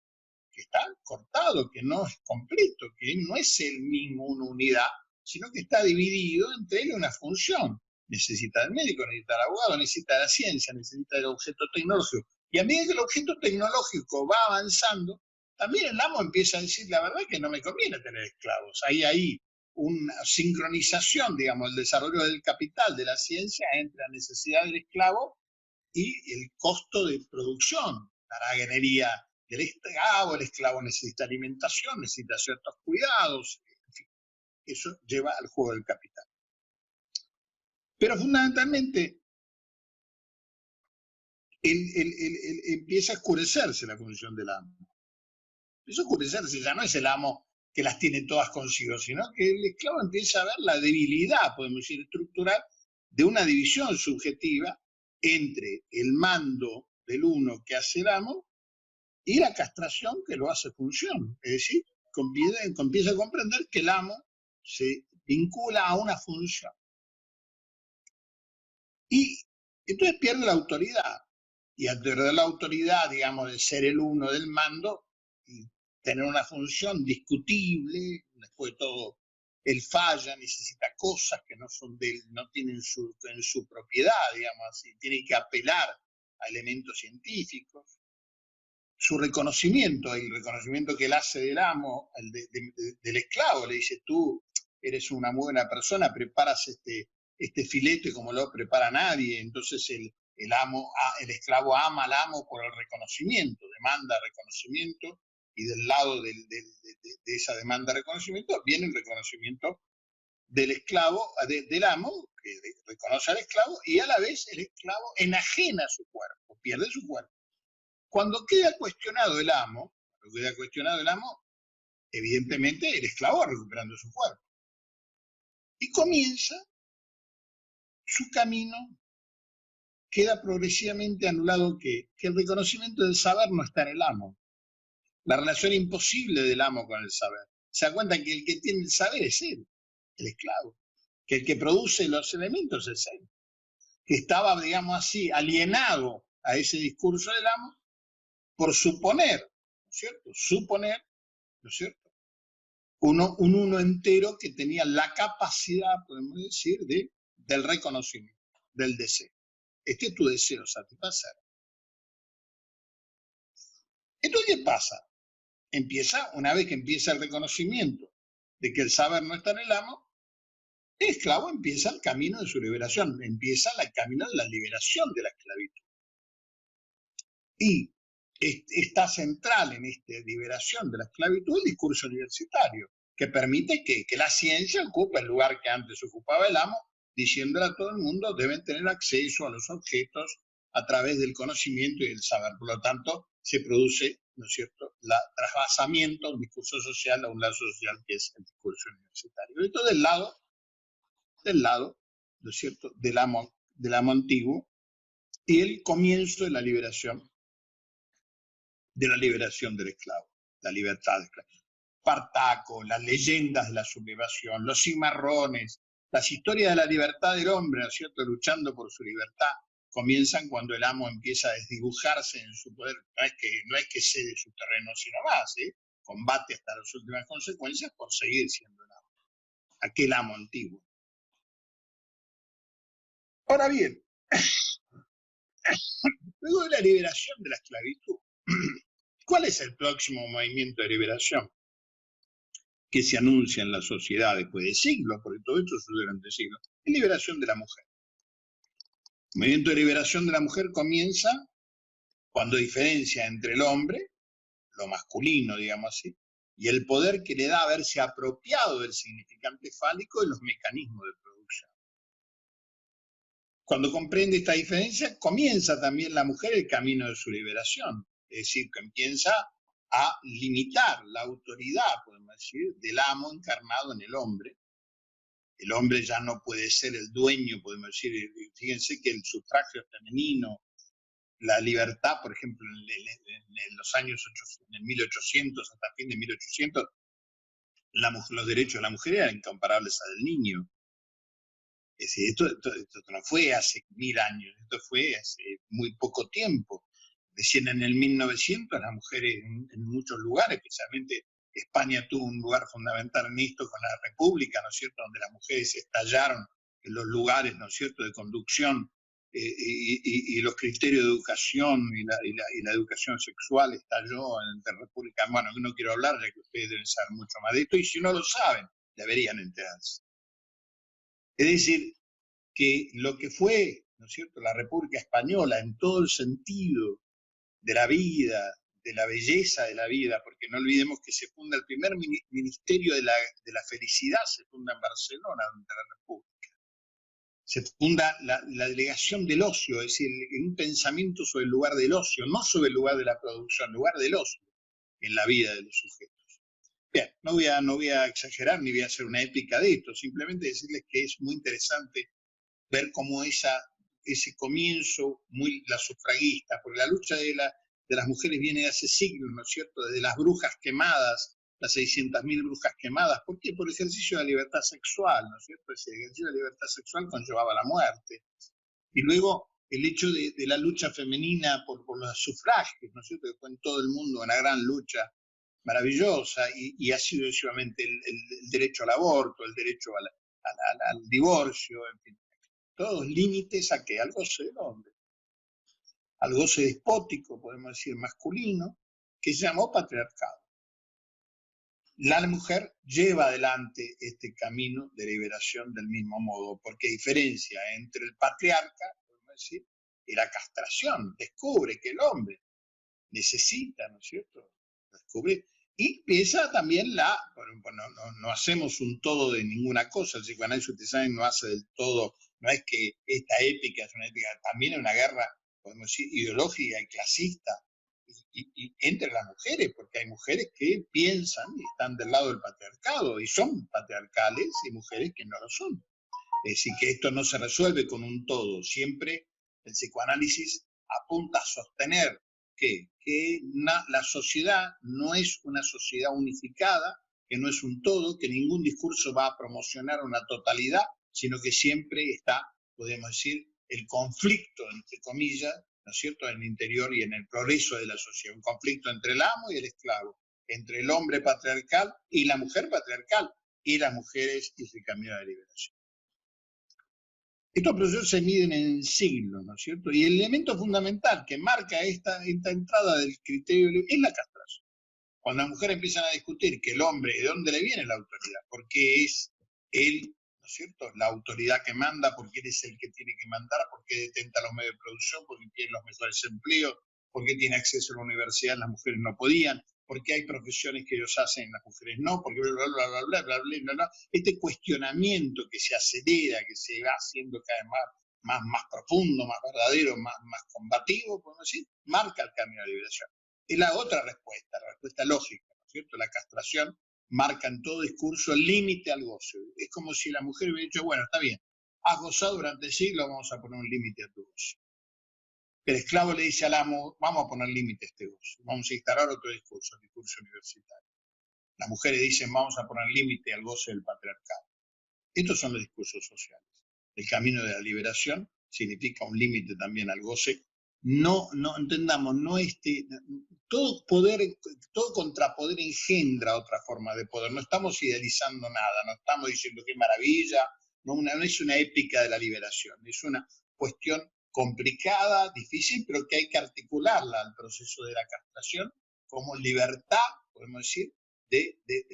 que está cortado, que no es completo, que no es el mismo una unidad, sino que está dividido entre él una función. Necesita el médico, necesita el abogado, necesita la ciencia, necesita el objeto tecnológico. Y a medida que el objeto tecnológico va avanzando, también el amo empieza a decir, la verdad es que no me conviene tener esclavos. Hay ahí una sincronización, digamos, el desarrollo del capital de la ciencia entre la necesidad del esclavo y el costo de producción. La haraganería del esclavo, el esclavo necesita alimentación, necesita ciertos cuidados, en fin, eso lleva al juego del capital. Pero fundamentalmente empieza a oscurecerse la función del amo. Empieza a oscurecerse, ya no es el amo que las tiene todas consigo, sino que el esclavo empieza a ver la debilidad, podemos decir, estructural, de una división subjetiva entre el mando del uno que hace el amo y la castración que lo hace función. Es decir, empieza a comprender que el amo se vincula a una función. Y entonces pierde la autoridad. Y al perder la autoridad, digamos, de ser el uno del mando, y tener una función discutible, después de todo, él falla, necesita cosas que no son de él, no tienen en su propiedad, digamos así, tiene que apelar a elementos científicos. Su reconocimiento, el reconocimiento que él hace del amo, del esclavo, le dice, tú eres una muy buena persona, preparas este filete como lo prepara nadie. Entonces el esclavo ama al amo por el reconocimiento, demanda reconocimiento, y del lado de esa demanda de reconocimiento viene el reconocimiento del esclavo, del amo, que reconoce al esclavo, y a la vez el esclavo enajena su cuerpo, pierde su cuerpo. Cuando queda cuestionado el amo, evidentemente el esclavo va recuperando su cuerpo. Y comienza su camino, queda progresivamente anulado que el reconocimiento del saber no está en el amo. La relación imposible del amo con el saber. Se da cuenta que el que tiene el saber es él, el esclavo. Que el que produce los elementos es él. Que estaba, digamos así, alienado a ese discurso del amo por suponer, ¿no es cierto? Suponer, ¿no es cierto? Un uno entero que tenía la capacidad, podemos decir, del reconocimiento, del deseo. Este es tu deseo, satisfacer. Entonces, ¿qué pasa? Una vez que empieza el reconocimiento de que el saber no está en el amo, el esclavo empieza el camino de su liberación, empieza el camino de la liberación de la esclavitud. Y está central en esta liberación de la esclavitud el discurso universitario, que permite que la ciencia ocupe el lugar que antes ocupaba el amo, diciéndole a todo el mundo deben tener acceso a los objetos a través del conocimiento y del saber. Por lo tanto, se produce, ¿no es cierto?, el trasvasamiento, un discurso social a un lazo social que es el discurso universitario. Esto del lado, ¿no es cierto?, del amo antiguo y el comienzo de la liberación del esclavo, la libertad del esclavo. Espartaco, las leyendas de la sublevación, los cimarrones, las historias de la libertad del hombre, ¿no es cierto?, luchando por su libertad, comienzan cuando el amo empieza a desdibujarse en su poder. No es que cede su terreno, sino más, combate hasta las últimas consecuencias por seguir siendo el amo, aquel amo antiguo. Ahora bien, Luego de la liberación de la esclavitud, ¿cuál es el próximo movimiento de liberación que se anuncia en la sociedad después de siglos? Porque todo esto sucede durante siglos. Es liberación de la mujer. El movimiento de liberación de la mujer comienza cuando diferencia entre el hombre, lo masculino, digamos así, y el poder que le da haberse apropiado del significante fálico y los mecanismos de producción. Cuando comprende esta diferencia, comienza también la mujer el camino de su liberación. Es decir, que empieza a limitar la autoridad, podemos decir, del amo encarnado en el hombre. El hombre ya no puede ser el dueño, podemos decir. Fíjense que el sufragio femenino, la libertad, por ejemplo, en los años 1800 hasta fin de 1800, los derechos de la mujer eran incomparables a del niño. Es decir, esto no fue hace 1000 años, esto fue hace muy poco tiempo. Recién en el 1900 las mujeres en muchos lugares, especialmente España tuvo un lugar fundamental en esto con la República, ¿no es cierto?, donde las mujeres estallaron en los lugares, ¿no es cierto?, de conducción y los criterios de educación y la educación sexual estalló en la República. Bueno, no quiero hablar, ya que ustedes deben saber mucho más de esto, y si no lo saben, deberían enterarse. Es decir, que lo que fue, ¿no es cierto?, la República Española en todo el sentido de la vida, de la belleza de la vida, porque no olvidemos que se funda el primer ministerio de la felicidad, se funda en Barcelona, durante la República. Se funda la delegación del ocio, es decir, un pensamiento sobre el lugar del ocio, no sobre el lugar de la producción, el lugar del ocio en la vida de los sujetos. Bien, no voy a exagerar ni voy a hacer una épica de esto, simplemente decirles que es muy interesante ver cómo ese comienzo, la sufragista, porque la lucha de las mujeres viene de hace siglos, ¿no es cierto?, desde las brujas quemadas, las 600.000 brujas quemadas. ¿Por qué? Por el ejercicio de la libertad sexual, ¿no es cierto? Ese ejercicio de la libertad sexual conllevaba la muerte. Y luego el hecho de la lucha femenina por los sufragios, ¿no es cierto?, que fue en todo el mundo una gran lucha maravillosa, y así sucesivamente el derecho al aborto, el derecho al divorcio, en fin. Todos límites a qué, al goce del hombre, al goce despótico, podemos decir, masculino, que se llamó patriarcado. La mujer lleva adelante este camino de liberación del mismo modo, porque diferencia entre el patriarca, podemos decir, y la castración. Descubre que el hombre necesita, ¿no es cierto?, descubrir. Y empieza también no hacemos un todo de ninguna cosa, el psicoanálisis, ustedes saben, no hace del todo, no es que esta épica es una épica, también es una guerra, podemos decir, ideológica y clasista y entre las mujeres, porque hay mujeres que piensan y están del lado del patriarcado y son patriarcales, y mujeres que no lo son. Es decir, que esto no se resuelve con un todo, siempre el psicoanálisis apunta a sostener que la sociedad no es una sociedad unificada, que no es un todo, que ningún discurso va a promocionar una totalidad, sino que siempre está, podemos decir, el conflicto, entre comillas, ¿no es cierto?, en el interior y en el progreso de la sociedad, un conflicto entre el amo y el esclavo, entre el hombre patriarcal y la mujer patriarcal, y las mujeres y su camino de liberación. Estos procesos se miden en siglos, ¿no es cierto? Y el elemento fundamental que marca esta entrada del criterio es la castración. Cuando las mujeres empiezan a discutir que el hombre, ¿de dónde le viene la autoridad? Porque es él, ¿no es cierto?, la autoridad que manda, porque él es el que tiene que mandar, porque detenta los medios de producción, porque tiene los mejores empleos, porque tiene acceso a la universidad, las mujeres no podían, porque hay profesiones que ellos hacen, las mujeres no, porque bla, bla, bla, bla, bla, bla, bla, bla. Este cuestionamiento que se acelera, que se va haciendo cada vez más profundo, más verdadero, más combativo, podemos decir, marca el camino de la liberación. Es la otra respuesta, la respuesta lógica, ¿no es cierto? La castración marca en todo discurso el límite al goce. Es como si la mujer hubiera dicho, bueno, está bien, has gozado durante siglos, vamos a poner un límite a tu goce. El esclavo le dice al amo, vamos a poner límite a este goce, vamos a instalar otro discurso, el discurso universitario. Las mujeres dicen, vamos a poner límite al goce del patriarcado. Estos son los discursos sociales. El camino de la liberación significa un límite también al goce. No entendamos, todo contrapoder engendra otra forma de poder. No estamos idealizando nada, no estamos diciendo qué maravilla, no es una épica de la liberación, es una cuestión complicada, difícil, pero que hay que articularla al proceso de la castración como libertad, podemos decir,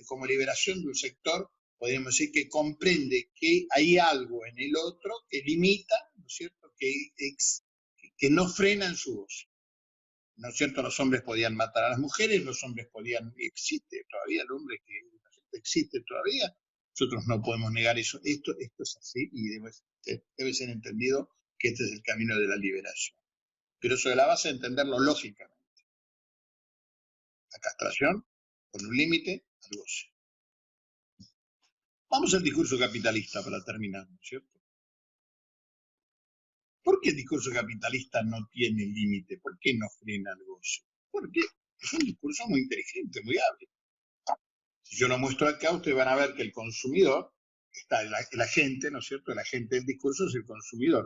como liberación de un sector, podemos decir, que comprende que hay algo en el otro que limita, ¿no es cierto?, que no frena en su voz. ¿No es cierto? Los hombres podían matar a las mujeres, los hombres podían, existe todavía el hombre que la gente existe todavía. Nosotros no podemos negar eso. Esto es así y debe ser entendido que este es el camino de la liberación. Pero sobre la base de entenderlo lógicamente. La castración con un límite al goce. Vamos al discurso capitalista para terminar, ¿no es cierto? ¿Por qué el discurso capitalista no tiene límite? ¿Por qué no frena el goce? Porque es un discurso muy inteligente, muy hábil. Si yo lo muestro acá, ustedes van a ver que el consumidor, está el agente, ¿no es cierto? El agente del discurso es el consumidor,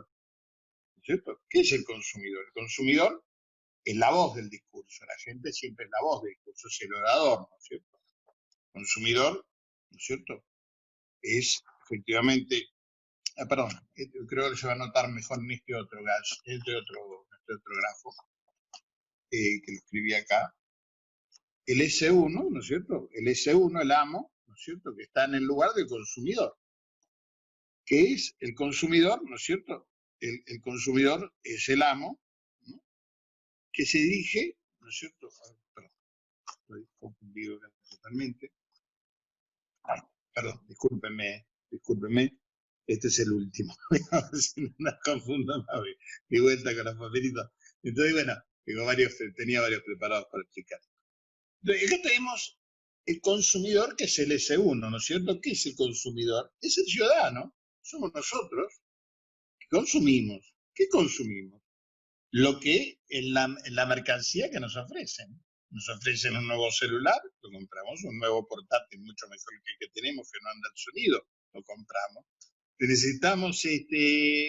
¿no es cierto? ¿Qué es el consumidor? El consumidor es la voz del discurso, el agente siempre es la voz del discurso, es el orador, ¿no es cierto? El consumidor, ¿no es cierto? Es efectivamente, perdón, creo que se va a notar mejor en este otro grafo, que lo escribí acá. El S1, ¿no es cierto? El S1, el amo, ¿no es cierto?, que está en el lugar del consumidor. ¿Qué es el consumidor? ¿No es cierto? El consumidor es el amo, ¿no?, que se dirige, ¿no es cierto? Perdón, estoy confundido totalmente. Perdón, discúlpenme. Este es el último. Si no nos confundo más, di vuelta con los papelitos. Entonces, bueno, tenía varios preparados para explicar. Entonces, acá tenemos el consumidor, que es el S1, ¿no es cierto? ¿Qué es el consumidor? Es el ciudadano, somos nosotros que consumimos. ¿Qué consumimos? Lo que en la mercancía que nos ofrecen. Nos ofrecen un nuevo celular, lo compramos, un nuevo portátil mucho mejor que el que tenemos, que no anda el sonido, lo compramos. Necesitamos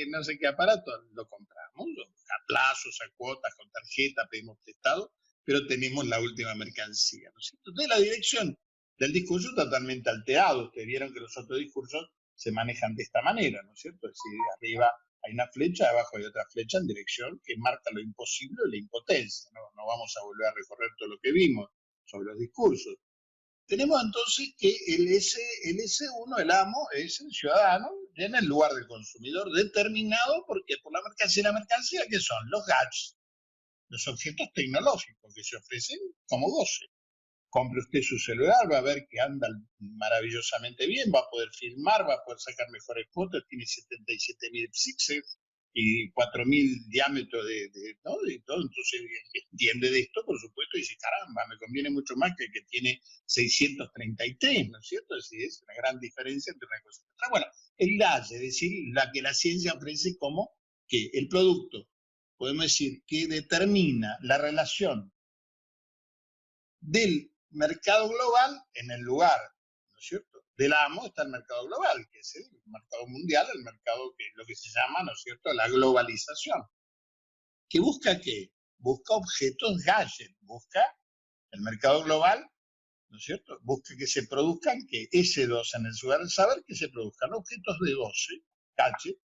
no sé qué aparato, lo compramos, a plazos, a cuotas, con tarjeta, pedimos prestado, pero tenemos la última mercancía, ¿no es cierto? Entonces la dirección del discurso es totalmente alterado. Ustedes vieron que los otros discursos se manejan de esta manera, ¿no es cierto? Es decir, arriba hay una flecha, abajo hay otra flecha en dirección que marca lo imposible o la impotencia. No vamos a volver a recorrer todo lo que vimos sobre los discursos. Tenemos entonces que el S1, el amo, es el ciudadano en el lugar del consumidor, determinado por la mercancía. ¿La mercancía qué son? Los gadgets, los objetos tecnológicos que se ofrecen como goce. Compre usted su celular, va a ver que anda maravillosamente bien, va a poder filmar, va a poder sacar mejores fotos, tiene 77.000 píxeles y 4.000 diámetros ¿no?, de todo. Entonces entiende de esto, por supuesto, y dice, caramba, me conviene mucho más que el que tiene 633, ¿no es cierto? Es decir, es una gran diferencia entre una cosa y otra. Bueno, el gadget, es decir, la que la ciencia ofrece como que el producto, podemos decir, que determina la relación del mercado global en el lugar, ¿no es cierto?, del amo está el mercado global, que es el mercado mundial, el mercado que lo que se llama, ¿no es cierto?, la globalización. ¿Que busca qué? Busca objetos gadget, busca el mercado global, ¿no es cierto?, busca que se produzcan, que S2 en el lugar del saber, que se produzcan objetos de goce, gadget,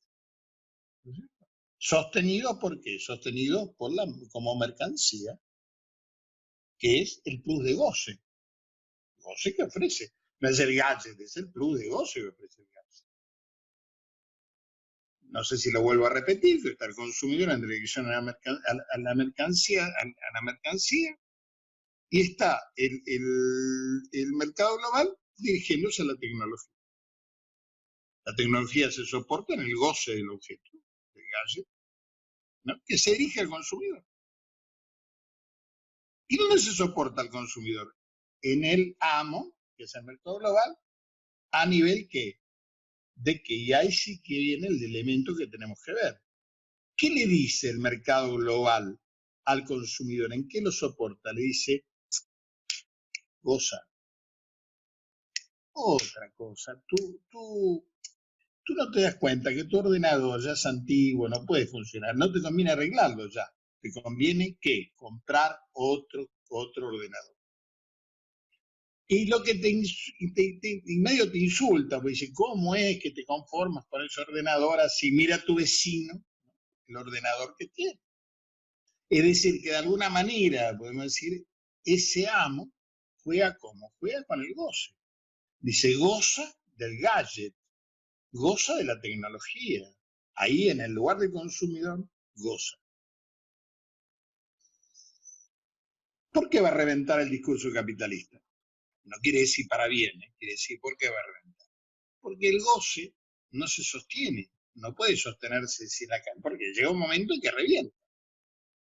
¿no es cierto?, sostenido ¿por qué? Sostenido como mercancía, que es el plus de goce. Goce que ofrece. No es el gadget, es el plus de goce que ofrece el gadget. No sé si lo vuelvo a repetir, que está el consumidor en dirección a la mercancía, y está el mercado global dirigiéndose a la tecnología. La tecnología se soporta en el goce del objeto, del gadget, ¿no?, que se dirige al consumidor. ¿Y dónde se soporta al consumidor? En el amo, que es el mercado global, a nivel de que, y ahí sí que viene el elemento que tenemos que ver. ¿Qué le dice el mercado global al consumidor? ¿En qué lo soporta? Le dice, goza. Otra cosa, tú no te das cuenta que tu ordenador ya es antiguo, no puede funcionar, no te conviene arreglarlo ya. Te conviene, ¿qué? Comprar otro ordenador. Y lo que medio te insulta, porque dice, ¿cómo es que te conformas con ese ordenador así? Mira a tu vecino, el ordenador que tiene. Es decir, que de alguna manera, podemos decir, ese amo juega como juega con el goce. Dice, goza del gadget, goza de la tecnología. Ahí en el lugar del consumidor, goza. ¿Por qué va a reventar el discurso capitalista? No quiere decir para bien, quiere decir ¿por qué va a reventar? Porque el goce no se sostiene, no puede sostenerse sin la carne, porque llega un momento en que revienta.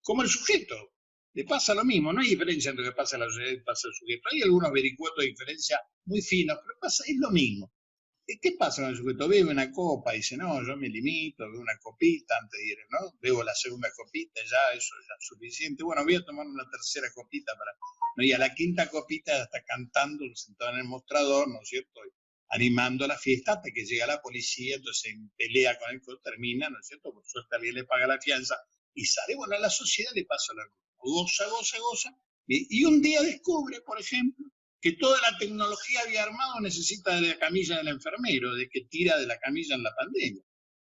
Como el sujeto, le pasa lo mismo, no hay diferencia entre lo que pasa a la sociedad y pasa al sujeto. Hay algunos vericuetos de diferencia muy finos, pero es lo mismo. ¿Qué pasa con el sujeto? Bebe una copa y dice, no, yo me limito, bebo una copita antes de ir, ¿no? Bebo la segunda copita, ya, eso ya es suficiente. Bueno, voy a tomar una tercera copita para... ¿no? Y a la quinta copita ya está cantando, sentado en el mostrador, ¿no es cierto? Animando la fiesta hasta que llega la policía, entonces pelea con él, termina, ¿no es cierto? Por suerte alguien le paga la fianza y sale. Bueno, a la sociedad le pasa lo mismo. Goza, goza, goza. Y un día descubre, por ejemplo, que toda la tecnología había armado necesita de la camilla del enfermero, de que tira de la camilla en la pandemia,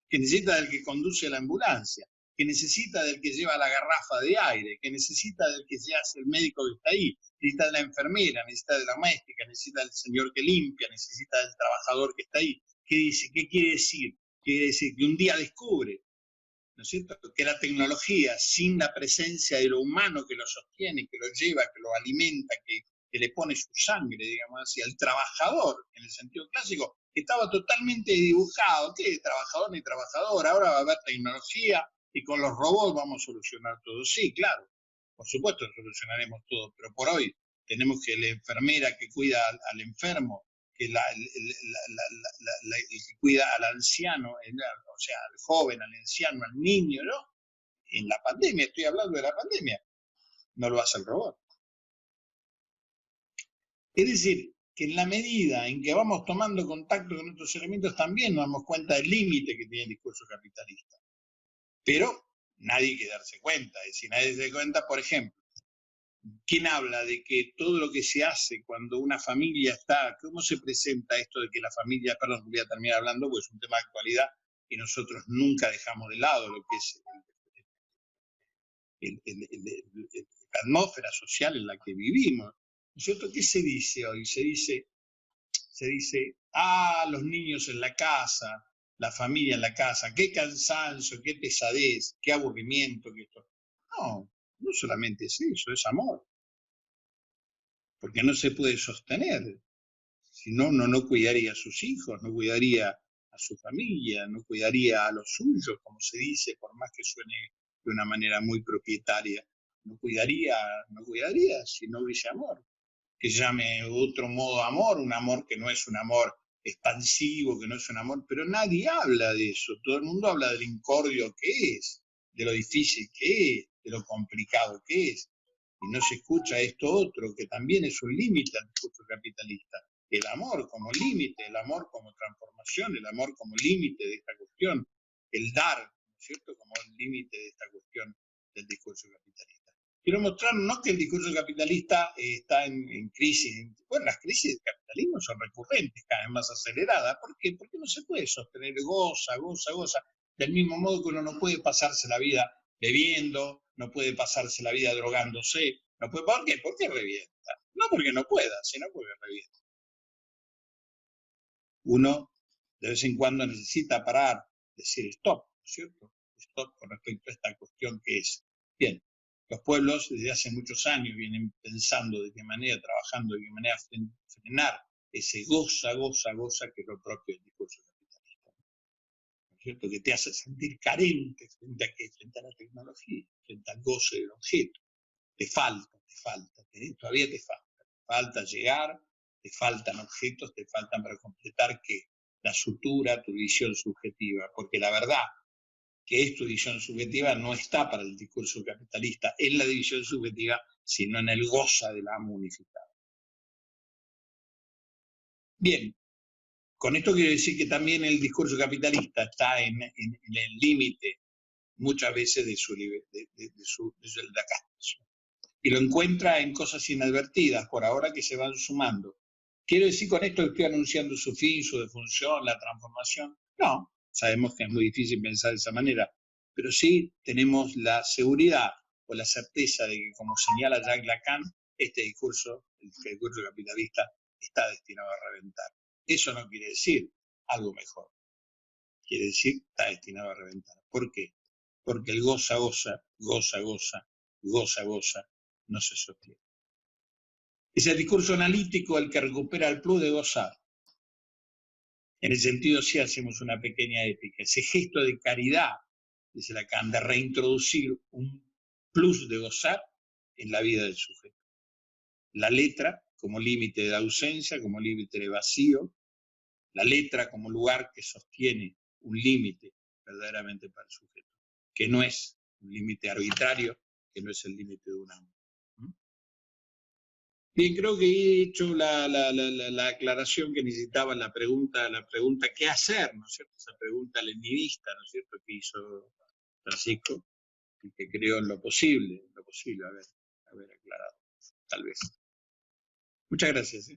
que necesita del que conduce la ambulancia, que necesita del que lleva la garrafa de aire, que necesita del que ya hace el médico que está ahí, necesita de la enfermera, necesita de la doméstica, necesita del señor que limpia, necesita del trabajador que está ahí. ¿Qué dice? ¿Qué quiere decir? Quiere decir que un día descubre, ¿no es cierto?, que la tecnología, sin la presencia de lo humano que lo sostiene, que lo lleva, que lo alimenta, que le pone su sangre, digamos así, al trabajador, en el sentido clásico, estaba totalmente dibujado. ¿Qué trabajador ni trabajador? Ahora va a haber tecnología y con los robots vamos a solucionar todo. Sí, claro, por supuesto solucionaremos todo, pero por hoy tenemos que la enfermera que cuida al enfermo, que el que cuida al anciano, o sea, al joven, al anciano, al niño, ¿no? En la pandemia, estoy hablando de la pandemia, no lo hace el robot. Es decir, que en la medida en que vamos tomando contacto con estos elementos también nos damos cuenta del límite que tiene el discurso capitalista. Pero nadie quiere darse cuenta. Es decir, nadie se da cuenta, por ejemplo, ¿quién habla de que todo lo que se hace cuando una familia está, cómo se presenta esto de que la familia, perdón, voy a terminar hablando porque es un tema de actualidad y nosotros nunca dejamos de lado lo que es la atmósfera social en la que vivimos? ¿No es cierto? ¿Qué se dice hoy? Se dice, los niños en la casa, la familia en la casa, qué cansancio, qué pesadez, qué aburrimiento, que esto. No, no solamente es eso, es amor. Porque no se puede sostener. Si no, uno no cuidaría a sus hijos, no cuidaría a su familia, no cuidaría a los suyos, como se dice, por más que suene de una manera muy propietaria. No cuidaría si no hubiese amor. Que llame otro modo amor, un amor que no es un amor expansivo, que no es un amor, pero nadie habla de eso. Todo el mundo habla del incordio que es, de lo difícil que es, de lo complicado que es. Y no se escucha esto otro, que también es un límite al discurso capitalista. El amor como límite, el amor como transformación, el amor como límite de esta cuestión, el dar, ¿no es cierto?, como el límite de esta cuestión del discurso capitalista. Quiero mostrar no que el discurso capitalista está en crisis. Bueno, las crisis del capitalismo son recurrentes, cada vez más aceleradas. ¿Por qué? Porque no se puede sostener goza. Del mismo modo que uno no puede pasarse la vida bebiendo, no puede pasarse la vida drogándose. No puede, ¿por qué? Porque revienta. No porque no pueda, sino porque revienta. Uno de vez en cuando necesita parar, decir stop, ¿no es cierto? Stop con respecto a esta cuestión que es. Bien. Los pueblos desde hace muchos años vienen pensando de qué manera, trabajando de qué manera frenar ese goza, que es lo propio del discurso capitalista. ¿No es cierto? Que te hace sentir carente frente a qué, frente a la tecnología, frente al goce del objeto. Te falta, todavía te falta llegar, te faltan objetos, te faltan para completar que la sutura, tu visión subjetiva, porque la verdad que esta división subjetiva no está para el discurso capitalista en la división subjetiva, sino en el goza del amo unificado. Bien, con esto quiero decir que también el discurso capitalista está en el límite muchas veces de la castración. Y lo encuentra en cosas inadvertidas, por ahora que se van sumando. ¿Quiero decir con esto que estoy anunciando su fin, su defunción, la transformación? No. Sabemos que es muy difícil pensar de esa manera, pero sí tenemos la seguridad o la certeza de que, como señala Jacques Lacan, este discurso, el discurso capitalista, está destinado a reventar. Eso no quiere decir algo mejor. Quiere decir está destinado a reventar. ¿Por qué? Porque el goza, no se sostiene. Es el discurso analítico el que recupera el plus de gozar. En el sentido, sí hacemos una pequeña épica. Ese gesto de caridad, dice Lacan, de reintroducir un plus de gozar en la vida del sujeto. La letra como límite de ausencia, como límite de vacío, la letra como lugar que sostiene un límite verdaderamente para el sujeto, que no es un límite arbitrario, que no es el límite de un amo. Bien, creo que he hecho la aclaración que necesitaba la pregunta ¿qué hacer? ¿No es cierto? Esa pregunta leninista, ¿no es cierto?, que hizo Francisco, y que creo en lo posible haber aclarado, tal vez. Muchas gracias.